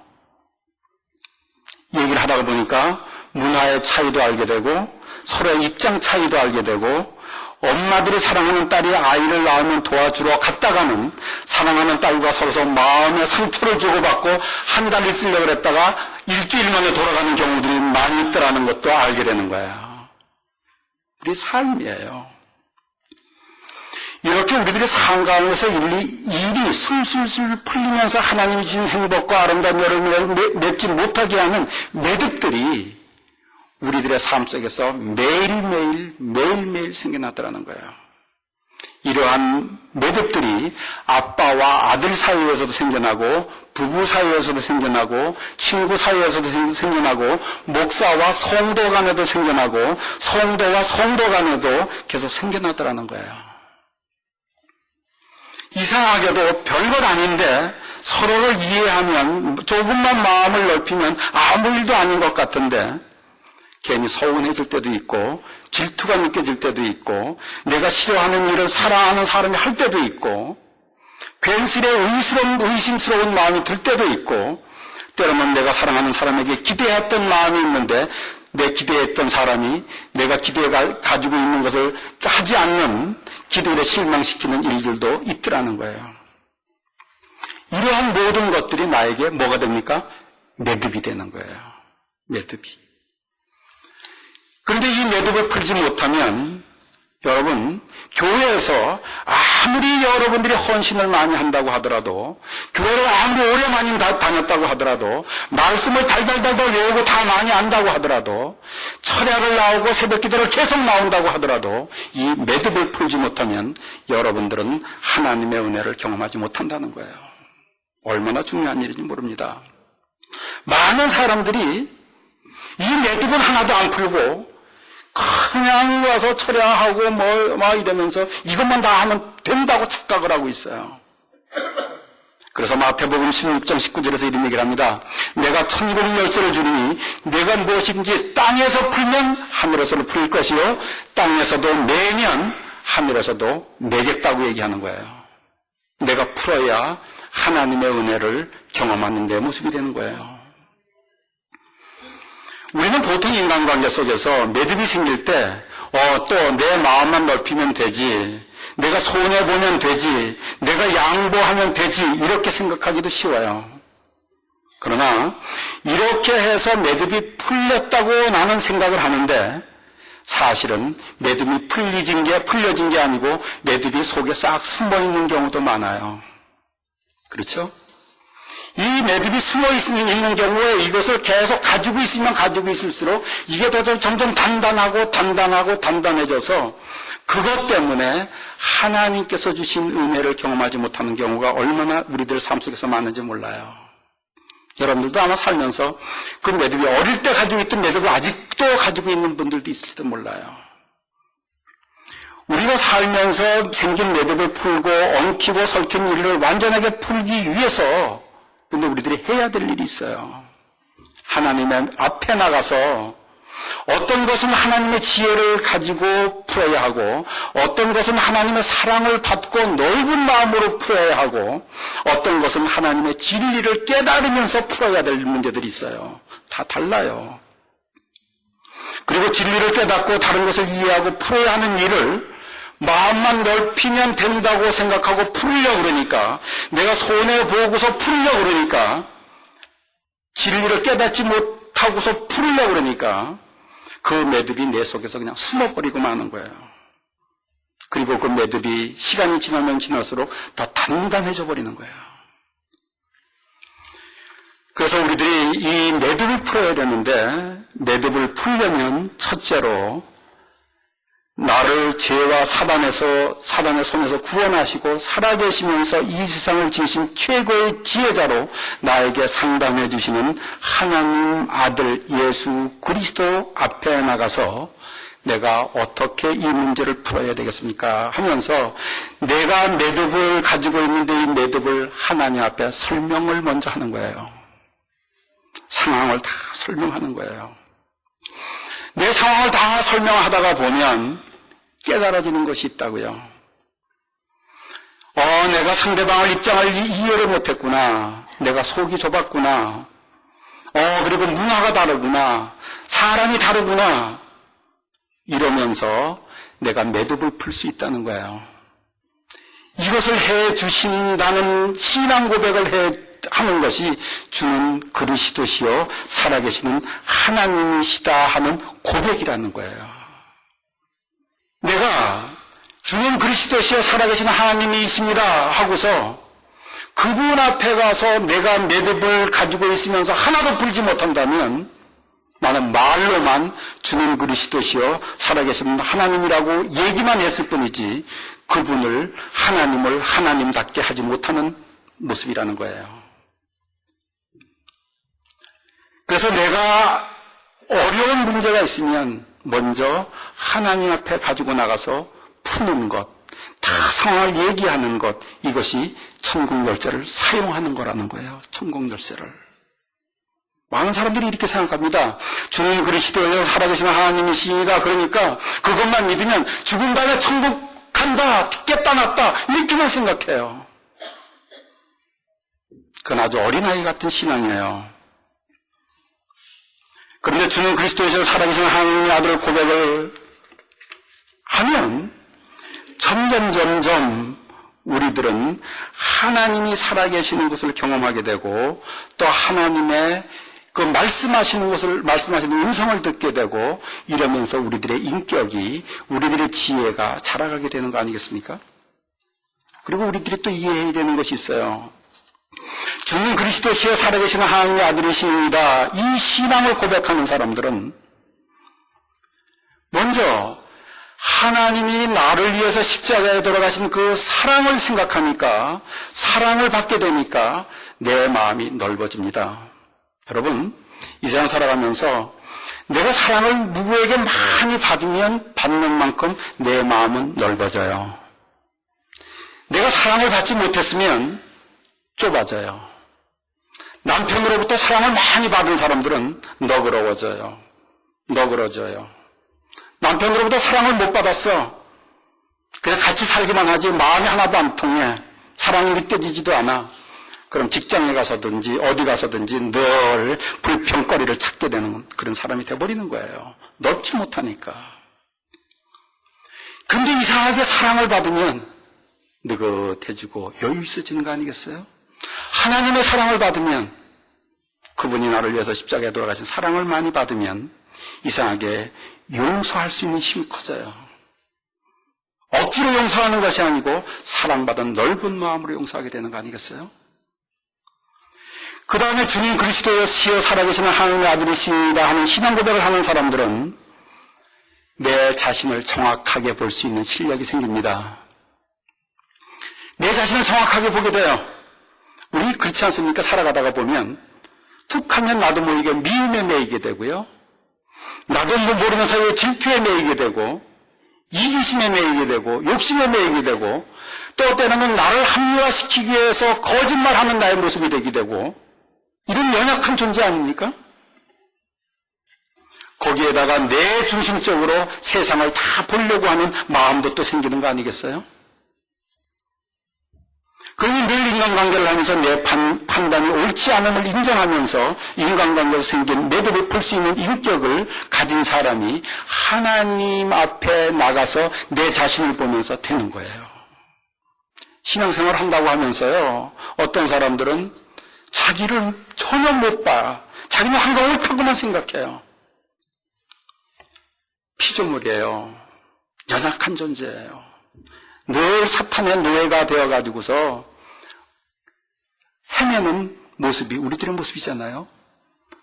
얘기를 하다가 보니까 문화의 차이도 알게 되고 서로의 입장 차이도 알게 되고 엄마들이 사랑하는 딸이 아이를 낳으면 도와주러 갔다가는 사랑하는 딸과 서로서 마음의 상처를 주고받고 한 달 있으려고 그랬다가 일주일 만에 돌아가는 경우들이 많이 있더라는 것도 알게 되는 거예요. 우리 삶이에요. 이렇게 우리들의 삶 가운데서 일이 술술술 풀리면서 하나님이 주신 행복과 아름다운 열을 맺지 못하게 하는 매듭들이 우리들의 삶 속에서 매일매일 생겨났더라는 거예요. 이러한 매듭들이 아빠와 아들 사이에서도 생겨나고 부부 사이에서도 생겨나고 친구 사이에서도 생겨나고 목사와 성도 간에도 생겨나고 성도와 성도 간에도 계속 생겨나더라는 거예요. 이상하게도 별것 아닌데 서로를 이해하면 조금만 마음을 넓히면 아무 일도 아닌 것 같은데 괜히 서운해질 때도 있고 질투가 느껴질 때도 있고 내가 싫어하는 일을 사랑하는 사람이 할 때도 있고 괜스레 의심스러운 마음이 들 때도 있고 때로는 내가 사랑하는 사람에게 기대했던 마음이 있는데 내 기대했던 사람이 내가 가지고 있는 것을 하지 않는 기도를 실망시키는 일들도 있더라는 거예요. 이러한 모든 것들이 나에게 뭐가 됩니까? 매듭이 되는 거예요. 매듭이. 그런데 이 매듭을 풀지 못하면 여러분, 교회에서 아무리 여러분들이 헌신을 많이 한다고 하더라도, 교회를 아무리 오래 많이 다녔다고 하더라도, 말씀을 달달달달 외우고 다 많이 안다고 하더라도, 철야를 나오고 새벽기도를 계속 나온다고 하더라도 이 매듭을 풀지 못하면 여러분들은 하나님의 은혜를 경험하지 못한다는 거예요. 얼마나 중요한 일인지 모릅니다. 많은 사람들이 이 매듭은 하나도 안 풀고 그냥 와서 철야하고 뭐 이러면서 이것만 다 하면 된다고 착각을 하고 있어요. 그래서 마태복음 16장 19절에서 이런 얘기를 합니다. 내가 천국 열쇠를 주리니 내가 무엇인지 땅에서 풀면 하늘에서도 풀릴 것이요 땅에서도 매면 하늘에서도 매겠다고 얘기하는 거예요. 내가 풀어야 하나님의 은혜를 경험하는 내 모습이 되는 거예요. 우리는 보통 인간관계 속에서 매듭이 생길 때 또 내 마음만 넓히면 되지, 내가 손해보면 되지, 내가 양보하면 되지 이렇게 생각하기도 쉬워요. 그러나 이렇게 해서 매듭이 풀렸다고 나는 생각을 하는데 사실은 매듭이 풀려진 게 아니고 매듭이 속에 싹 숨어있는 경우도 많아요. 그렇죠? 이 매듭이 숨어 있는 경우에 이것을 계속 가지고 있으면 가지고 있을수록 이게 더 점점 단단해져서 그것 때문에 하나님께서 주신 은혜를 경험하지 못하는 경우가 얼마나 우리들 삶 속에서 많은지 몰라요. 여러분들도 아마 살면서 그 매듭이 어릴 때 가지고 있던 매듭을 아직도 가지고 있는 분들도 있을지도 몰라요. 우리가 살면서 생긴 매듭을 풀고 엉키고 설킨 일을 완전하게 풀기 위해서 근데 우리들이 해야 될 일이 있어요. 하나님의 앞에 나가서 어떤 것은 하나님의 지혜를 가지고 풀어야 하고 어떤 것은 하나님의 사랑을 받고 넓은 마음으로 풀어야 하고 어떤 것은 하나님의 진리를 깨달으면서 풀어야 될 문제들이 있어요. 다 달라요. 그리고 진리를 깨닫고 다른 것을 이해하고 풀어야 하는 일을 마음만 넓히면 된다고 생각하고 풀으려고 그러니까 내가 손해보고서 풀으려고 그러니까 진리를 깨닫지 못하고서 풀으려고 그러니까 그 매듭이 내 속에서 그냥 숨어버리고 마는 거예요. 그리고 그 매듭이 시간이 지나면 지날수록 더 단단해져 버리는 거예요. 그래서 우리들이 이 매듭을 풀어야 되는데 매듭을 풀려면 첫째로 나를 죄와 사단의 손에서 구원하시고 살아계시면서 이 세상을 지으신 최고의 지혜자로 나에게 상담해 주시는 하나님 아들 예수 그리스도 앞에 나가서 내가 어떻게 이 문제를 풀어야 되겠습니까? 하면서 내가 매듭을 가지고 있는데 이 매듭을 하나님 앞에 설명을 먼저 하는 거예요. 상황을 다 설명하는 거예요. 내 상황을 다 설명하다가 보면 깨달아지는 것이 있다고요. 내가 상대방의 입장을 이해를 못했구나. 내가 속이 좁았구나. 그리고 문화가 다르구나. 사람이 다르구나. 이러면서 내가 매듭을 풀 수 있다는 거예요. 이것을 해 주신다는 신앙 고백을 하는 것이 주는 그리스도시요 살아계시는 하나님이시다 하는 고백이라는 거예요. 내가 주는 그리스도시요 살아계신 하나님이십니다 하고서 그분 앞에 가서 내가 매듭을 가지고 있으면서 하나도 풀지 못한다면 나는 말로만 주는 그리스도시요 살아계신 하나님이라고 얘기만 했을 뿐이지 그분을 하나님을 하나님답게 하지 못하는 모습이라는 거예요. 그래서 내가 어려운 문제가 있으면 먼저 하나님 앞에 가지고 나가서 푸는 것, 다 상황을 얘기하는 것, 이것이 천국 열쇠를 사용하는 거라는 거예요. 천국 열쇠를. 많은 사람들이 이렇게 생각합니다. 주는 그리스도여 살아계신 하나님이시다. 그러니까 그것만 믿으면 죽은 다음에 천국 간다, 깼다 났다 이렇게만 생각해요. 그건 아주 어린아이 같은 신앙이에요. 그런데 주는 그리스도에서 살아계신 하나님의 아들을 고백을 하면 점점 우리들은 하나님이 살아계시는 것을 경험하게 되고 또 하나님의 그 말씀하시는 음성을 듣게 되고 이러면서 우리들의 인격이, 우리들의 지혜가 자라가게 되는 거 아니겠습니까? 그리고 우리들이 또 이해해야 되는 것이 있어요. 주는 그리스도시여 살아계시는 하나님의 아들이십니다. 이 신앙을 고백하는 사람들은 먼저 하나님이 나를 위해서 십자가에 돌아가신 그 사랑을 생각하니까, 사랑을 받게 되니까 내 마음이 넓어집니다. 여러분, 이 세상 살아가면서 내가 사랑을 누구에게 많이 받으면 받는 만큼 내 마음은 넓어져요. 내가 사랑을 받지 못했으면 좁아져요. 남편으로부터 사랑을 많이 받은 사람들은 너그러워져요. 남편으로부터 사랑을 못 받았어. 그냥 같이 살기만 하지 마음이 하나도 안 통해. 사랑이 느껴지지도 않아. 그럼 직장에 가서든지 어디 가서든지 늘 불평거리를 찾게 되는 그런 사람이 돼버리는 거예요. 넓지 못하니까. 근데 이상하게 사랑을 받으면 느긋해지고 여유 있어지는 거 아니겠어요? 하나님의 사랑을 받으면, 그분이 나를 위해서 십자가에 돌아가신 사랑을 많이 받으면 이상하게 용서할 수 있는 힘이 커져요. 억지로 용서하는 것이 아니고 사랑받은 넓은 마음으로 용서하게 되는 거 아니겠어요? 그 다음에 주님 그리스도시여 살아계시는 하나님의 아들이시다 하는 신앙 고백을 하는 사람들은 내 자신을 정확하게 볼 수 있는 실력이 생깁니다. 내 자신을 정확하게 보게 돼요. 우리 그렇지 않습니까? 살아가다가 보면 툭 하면 나도 모르게 미움에 매이게 되고요. 나도 모르는 사이에 질투에 매이게 되고 이기심에 매이게 되고 욕심에 매이게 되고 또 때로는 나를 합리화시키기 위해서 거짓말하는 나의 모습이 되게 되고 이런 연약한 존재 아닙니까? 거기에다가 내 중심적으로 세상을 다 보려고 하는 마음도 또 생기는 거 아니겠어요? 그러니 늘 인간관계를 하면서 내 판단이 옳지 않음을 인정하면서 인간관계에서 생긴 매듭을 풀 수 있는 인격을 가진 사람이 하나님 앞에 나가서 내 자신을 보면서 되는 거예요. 신앙생활 한다고 하면서요, 어떤 사람들은 자기를 전혀 못 봐. 자기는 항상 옳다고만 생각해요. 피조물이에요. 연약한 존재예요. 늘 사탄의 노예가 되어가지고서 헤매는 모습이 우리들의 모습이잖아요.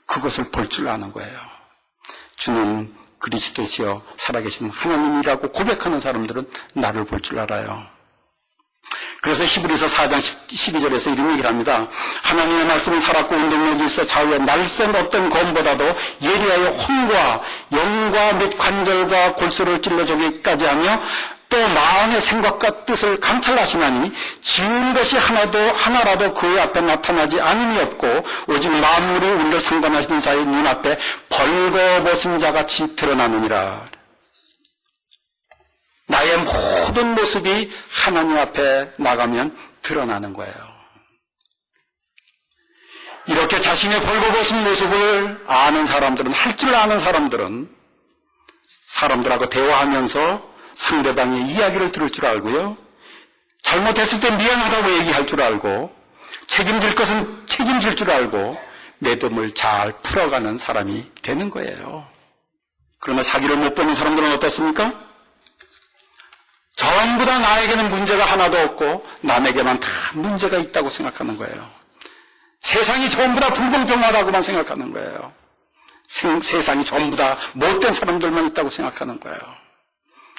그것을 볼 줄 아는 거예요. 주는 그리스도시여 살아계시는 하나님이라고 고백하는 사람들은 나를 볼 줄 알아요. 그래서 히브리서 4장 12절에서 이런 얘기를 합니다. 하나님의 말씀은 살았고 운동력이 있어 좌우에 날쌘 어떤 검보다도 예리하여 혼과 영과 및 관절과 골수를 찔러 저기까지 하며 또 마음의 생각과 뜻을 감찰하시나니 지은 것이 하나라도 그의 앞에 나타나지 않음이 없고 오직 만물이 우리를 상관하시는 자의 눈앞에 벌거벗은 자같이 드러나느니라. 나의 모든 모습이 하나님 앞에 나가면 드러나는 거예요. 이렇게 자신의 벌거벗은 모습을 아는 사람들은, 할 줄 아는 사람들은 사람들하고 대화하면서 상대방의 이야기를 들을 줄 알고요. 잘못했을 때 미안하다고 얘기할 줄 알고, 책임질 것은 책임질 줄 알고, 매듭을 잘 풀어가는 사람이 되는 거예요. 그러나 자기를 못 보는 사람들은 어떻습니까? 전부 다 나에게는 문제가 하나도 없고 남에게만 다 문제가 있다고 생각하는 거예요. 세상이 전부 다 불공평하다고만 생각하는 거예요. 세상이 전부 다 못된 사람들만 있다고 생각하는 거예요.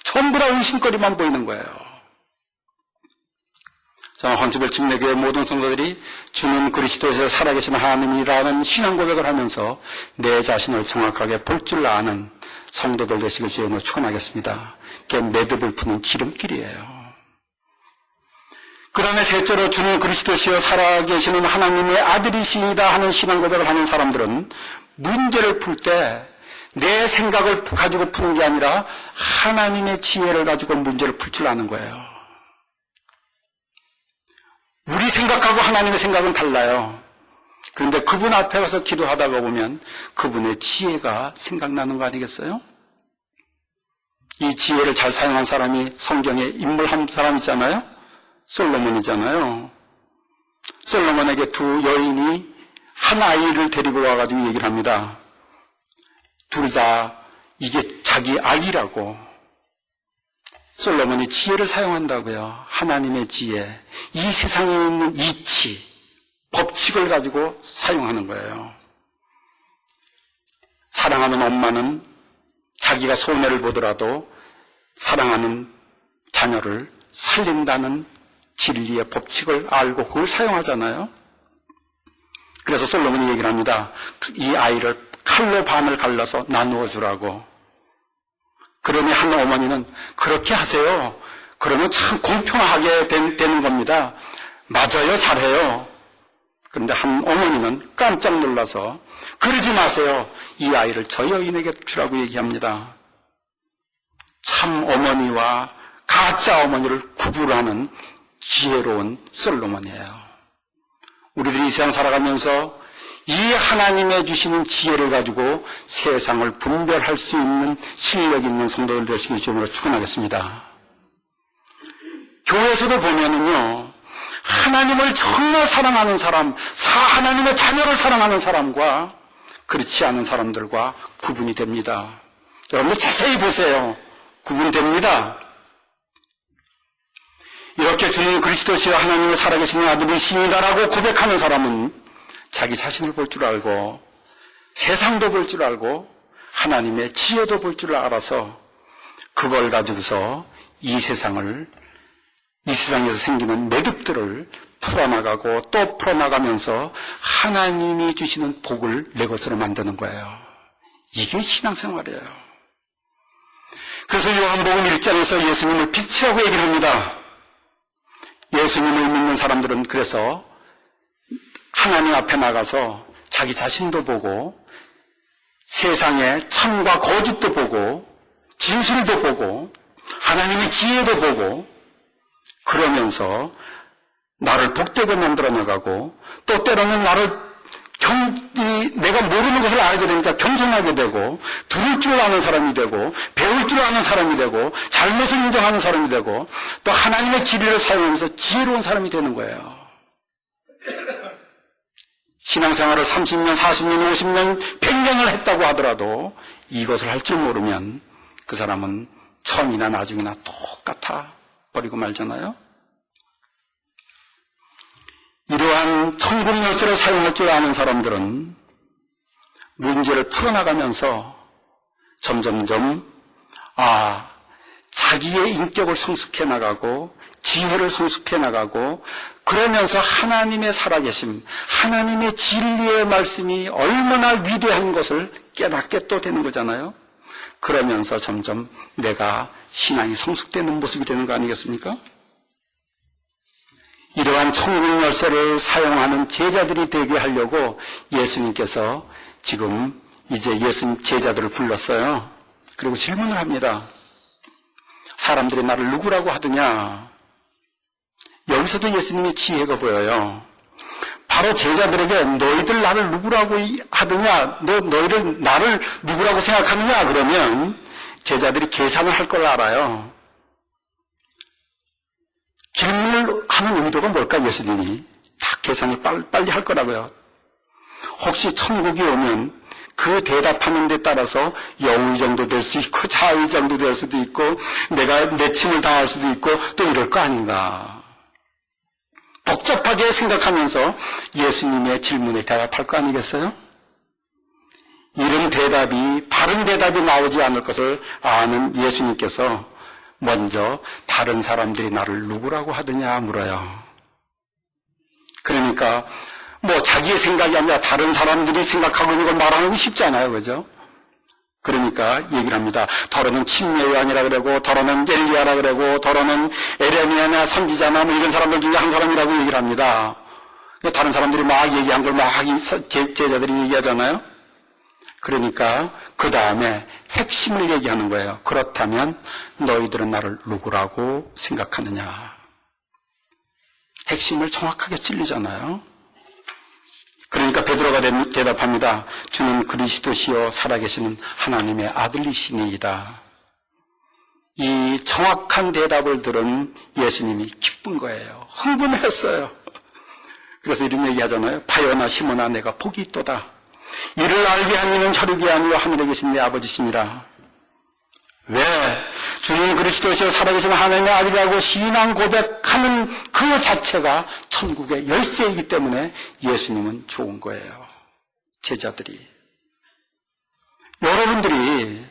전부 다 의심거리만 보이는 거예요. 저는 헌츠벨 침례교회 모든 성도들이 주는 그리스도에서 살아계신 하나님이라는 신앙 고백을 하면서 내 자신을 정확하게 볼 줄 아는 성도들 되시길 주님으로 축원하겠습니다. 그게 매듭을 푸는 기름길이에요. 그 다음에 셋째로 주는 그리스도시여 살아계시는 하나님의 아들이시다 하는 신앙 고백을 하는 사람들은 문제를 풀 때 내 생각을 가지고 푸는 게 아니라 하나님의 지혜를 가지고 문제를 풀 줄 아는 거예요. 우리 생각하고 하나님의 생각은 달라요. 그런데 그분 앞에 가서 기도하다가 보면 그분의 지혜가 생각나는 거 아니겠어요? 이 지혜를 잘 사용한 사람이 성경에 인물 한 사람 있잖아요. 솔로몬이잖아요. 솔로몬에게 두 여인이 한 아이를 데리고 와가지고 얘기를 합니다. 둘 다 이게 자기 아이라고. 솔로몬이 지혜를 사용한다고요. 하나님의 지혜. 이 세상에 있는 이치, 법칙을 가지고 사용하는 거예요. 사랑하는 엄마는 자기가 손해를 보더라도 사랑하는 자녀를 살린다는 진리의 법칙을 알고 그걸 사용하잖아요. 그래서 솔로몬이 얘기를 합니다. 이 아이를 칼로 반을 갈라서 나누어 주라고. 그러니 한 어머니는 그렇게 하세요. 그러면 참 공평하게 되는 겁니다. 맞아요, 잘해요. 그런데 한 어머니는 깜짝 놀라서 그러지 마세요. 이 아이를 저 여인에게 주라고 얘기합니다. 참 어머니와 가짜 어머니를 구분하는 지혜로운 솔로몬이에요. 우리들이 이 세상 살아가면서 이 하나님의 주시는 지혜를 가지고 세상을 분별할 수 있는 실력 있는 성도들 되시길 주님으로 축원하겠습니다. 교회에서도 보면은요, 하나님을 정말 사랑하는 사람, 하나님의 자녀를 사랑하는 사람과 그렇지 않은 사람들과 구분이 됩니다. 여러분들 자세히 보세요. 구분됩니다. 이렇게 주는 그리스도시여 하나님의 살아계신 아들이시니다라고 고백하는 사람은 자기 자신을 볼 줄 알고 세상도 볼 줄 알고 하나님의 지혜도 볼 줄 알아서 그걸 가지고서 이 세상에서 생기는 매듭들을 풀어나가고 또 풀어나가면서 하나님이 주시는 복을 내 것으로 만드는 거예요. 이게 신앙생활이에요. 그래서 요한복음 1장에서 예수님을 빛이라고 얘기를 합니다. 예수님을 믿는 사람들은 그래서 하나님 앞에 나가서 자기 자신도 보고 세상의 참과 거짓도 보고 진실도 보고 하나님의 지혜도 보고 그러면서 나를 복되게 만들어 나가고 또 때로는 내가 모르는 것을 알게 되니까 겸손하게 되고 들을 줄 아는 사람이 되고 배울 줄 아는 사람이 되고 잘못을 인정하는 사람이 되고 또 하나님의 진리를 사용하면서 지혜로운 사람이 되는 거예요. 신앙생활을 30년, 40년, 50년, 100년을 했다고 하더라도 이것을 할 줄 모르면 그 사람은 처음이나 나중이나 똑같아 버리고 말잖아요. 이러한 천국 열쇠를 사용할 줄 아는 사람들은 문제를 풀어나가면서 점점점 자기의 인격을 성숙해 나가고 지혜를 성숙해 나가고 그러면서 하나님의 살아계심, 하나님의 진리의 말씀이 얼마나 위대한 것을 깨닫게 또 되는 거잖아요. 그러면서 점점 내가 신앙이 성숙되는 모습이 되는 거 아니겠습니까? 이러한 천국 열쇠를 사용하는 제자들이 되게 하려고 예수님께서 지금 이제 예수님 제자들을 불렀어요. 그리고 질문을 합니다. 사람들이 나를 누구라고 하더냐? 여기서도 예수님의 지혜가 보여요. 바로 제자들에게 너희들 나를 누구라고 하더냐? 너희들 나를 누구라고 생각하느냐? 그러면 제자들이 계산을 할 걸 알아요. 질문을 하는 의도가 뭘까? 예수님이 다 계산을 빨리 할 거라고요. 혹시 천국이 오면 그 대답하는 데 따라서 영의 정도 될 수 있고 자의 정도 될 수도 있고 내가 내침을 당할 수도 있고 또 이럴 거 아닌가. 복잡하게 생각하면서 예수님의 질문에 대답할 거 아니겠어요? 이런 대답이 바른 대답이 나오지 않을 것을 아는 예수님께서 먼저 다른 사람들이 나를 누구라고 하더냐 물어요. 그러니까 뭐 자기의 생각이 아니라 다른 사람들이 생각하고 있는 걸 말하는 게 쉽잖아요. 그죠? 그러니까 얘기를 합니다. 더러는 침례요한이라 그러고 더러는 엘리야라 그러고 더러는 에레미야나 선지자나 뭐 이런 사람들 중에 한 사람이라고 얘기를 합니다. 다른 사람들이 막 얘기한 걸 막 제자들이 얘기하잖아요. 그러니까 그 다음에 핵심을 얘기하는 거예요. 그렇다면 너희들은 나를 누구라고 생각하느냐. 핵심을 정확하게 찔리잖아요. 그러니까 베드로가 대답합니다. 주는 그리스도시요 살아계시는 하나님의 아들이시니이다. 이 정확한 대답을 들은 예수님이 기쁜 거예요. 흥분했어요. 그래서 이런 얘기 하잖아요. 바요나 시몬아 내가 복이 있도다. 이를 알게 한 이는 혈육이 아니요 하늘에 계신 내 아버지시니라. 왜? 주는 그리스도시요 살아계신 하나님의 아들이라고 신앙 고백하는 그 자체가 천국의 열쇠이기 때문에 예수님은 좋은 거예요. 제자들이. 여러분들이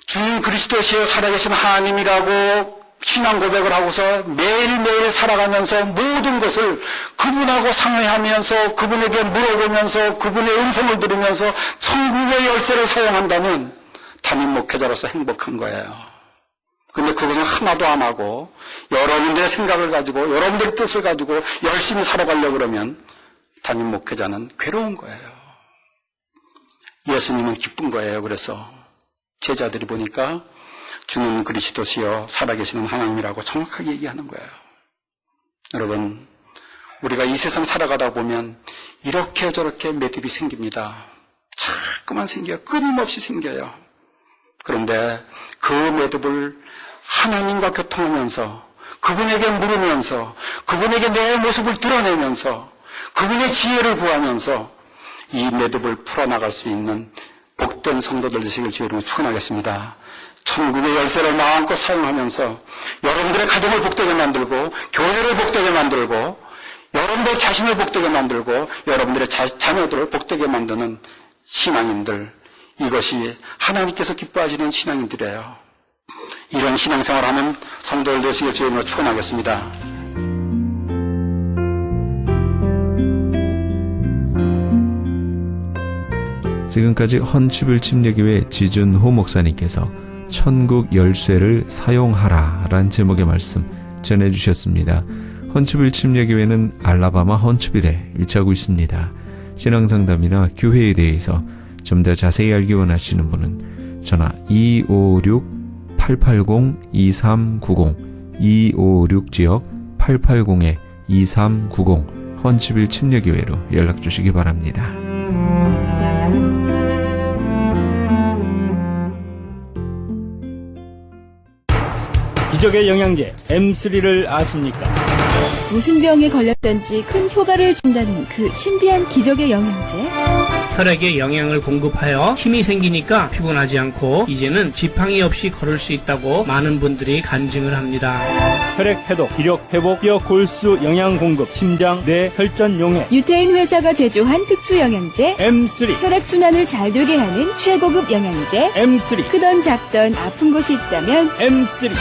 주는 그리스도시요 살아계신 하나님이라고 신앙 고백을 하고서 매일매일 살아가면서 모든 것을 그분하고 상의하면서 그분에게 물어보면서 그분의 음성을 들으면서 천국의 열쇠를 사용한다면 담임 목회자로서 행복한 거예요. 근데 그것은 하나도 안 하고 여러분들의 생각을 가지고 여러분들의 뜻을 가지고 열심히 살아가려고 그러면 담임 목회자는 괴로운 거예요. 예수님은 기쁜 거예요. 그래서 제자들이 보니까 주는 그리스도시요 살아계시는 하나님이라고 정확하게 얘기하는 거예요. 여러분, 우리가 이 세상 살아가다 보면 이렇게 저렇게 매듭이 생깁니다. 자꾸만 생겨요. 끊임없이 생겨요. 그런데 그 매듭을 하나님과 교통하면서 그분에게 물으면서 그분에게 내 모습을 드러내면서 그분의 지혜를 구하면서 이 매듭을 풀어나갈 수 있는 복된 성도들 되시길 주의로 축원하겠습니다. 천국의 열쇠를 마음껏 사용하면서 여러분들의 가정을 복되게 만들고 교회를 복되게 만들고 여러분들 자신을 복되게 만들고 여러분들의 자녀들을 복되게 만드는 신앙인들, 이것이 하나님께서 기뻐하시는 신앙인들이에요. 이런 신앙생활을 하는 성도들 되시길 주님으로 축원하겠습니다. 지금까지 헌치빌침례교회 지준호 목사님께서 천국 열쇠를 사용하라 라는 제목의 말씀 전해주셨습니다. 헌치빌침례교회는 알라바마 헌치빌에 위치하고 있습니다. 신앙상담이나 교회에 대해서 좀 더 자세히 알기 원하시는 분은 전화 256-880-2390 256-880-2390 헌치빌 침례교회로 연락 주시기 바랍니다. 기적의 영양제 M3를 아십니까? 무슨 병에 걸렸던지 큰 효과를 준다는 그 신비한 기적의 영양제. 혈액에 영양을 공급하여 힘이 생기니까 피곤하지 않고 이제는 지팡이 없이 걸을 수 있다고 많은 분들이 간증을 합니다. 혈액 해독, 기력 회복, 뼈 골수 영양 공급, 심장, 뇌, 혈전 용해. 유태인 회사가 제조한 특수 영양제. M3. 혈액순환을 잘 되게 하는 최고급 영양제. M3. 크던 작던 아픈 곳이 있다면 M3.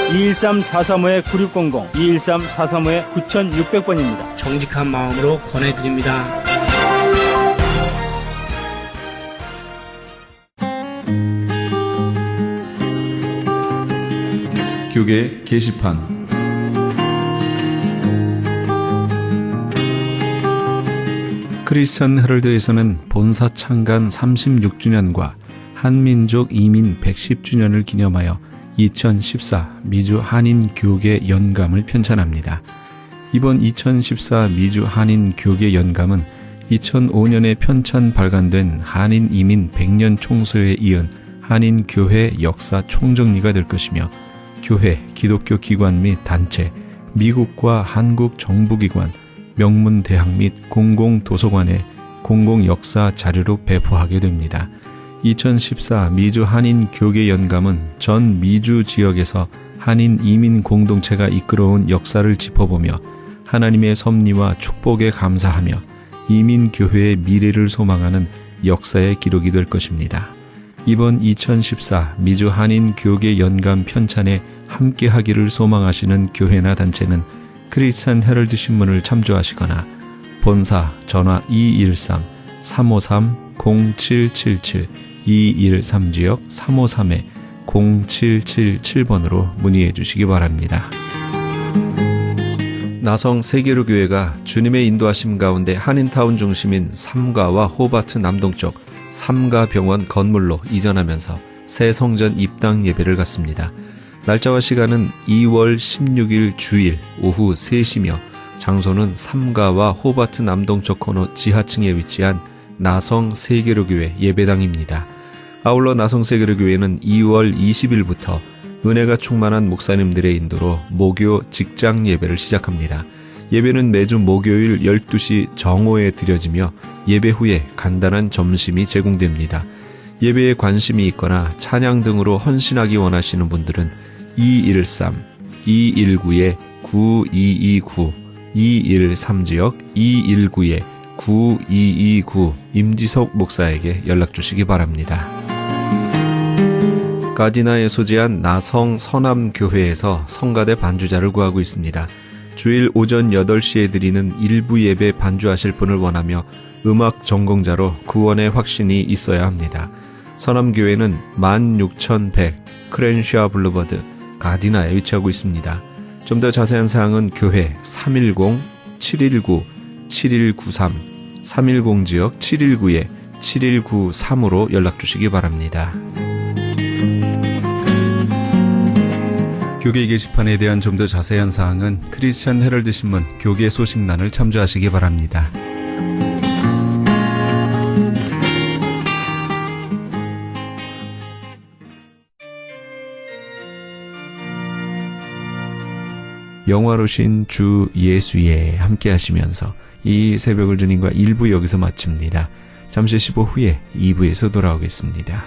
213-435-9600, 213-435-9600번입니다. 정직한 마음으로 권해드립니다. 교계 게시판. 크리스천 헤럴드에서는 본사 창간 36주년과 한민족 이민 110주년을 기념하여 2014 미주 한인 교계 연감을 편찬합니다. 이번 2014 미주 한인 교계 연감은 2005년에 편찬 발간된 한인 이민 100년 총소에 이은 한인 교회 역사 총정리가 될 것이며 교회, 기독교 기관 및 단체, 미국과 한국 정부기관, 명문대학 및 공공도서관에 공공역사 자료로 배포하게 됩니다. 2014 미주 한인 교계 연감은 전 미주 지역에서 한인 이민 공동체가 이끌어온 역사를 짚어보며 하나님의 섭리와 축복에 감사하며 이민 교회의 미래를 소망하는 역사의 기록이 될 것입니다. 이번 2014 미주 한인 교계 연감 편찬에 함께하기를 소망하시는 교회나 단체는 크리스찬 헤럴드 신문을 참조하시거나 본사 전화 213-353-0777 213지역 353-0777번으로 문의해 주시기 바랍니다. 나성 세계로 교회가 주님의 인도하심 가운데 한인타운 중심인 삼가와 호바트 남동쪽 삼가병원 건물로 이전하면서 새 성전 입당 예배를 갖습니다. 날짜와 시간은 2월 16일 주일 오후 3시며 장소는 삼가와 호바트 남동쪽 코너 지하층에 위치한 나성 세계로교회 예배당입니다. 아울러 나성 세계로교회는 2월 20일부터 은혜가 충만한 목사님들의 인도로 목요 직장 예배를 시작합니다. 예배는 매주 목요일 12시 정오에 드려지며 예배 후에 간단한 점심이 제공됩니다. 예배에 관심이 있거나 찬양 등으로 헌신하기 원하시는 분들은 213-219-9229 213지역 219-9229 임지석 목사에게 연락 주시기 바랍니다. 가디나에 소재한 나성 서남교회에서 성가대 반주자를 구하고 있습니다. 주일 오전 8시에 드리는 일부 예배 반주하실 분을 원하며 음악 전공자로 구원의 확신이 있어야 합니다. 서남교회는 16100 크렌샤 블루버드 가디나에 위치하고 있습니다. 좀 더 자세한 사항은 교회 310-719-7193 310지역 719-7193으로 연락 주시기 바랍니다. 교계 게시판에 대한 좀 더 자세한 사항은 크리스찬 헤럴드 신문 교계 소식란을 참조하시기 바랍니다. 영화로신 주 예수에 함께 하시면서 이 새벽을 주님과 1부 여기서 마칩니다. 잠시 15 후에 2부에서 돌아오겠습니다.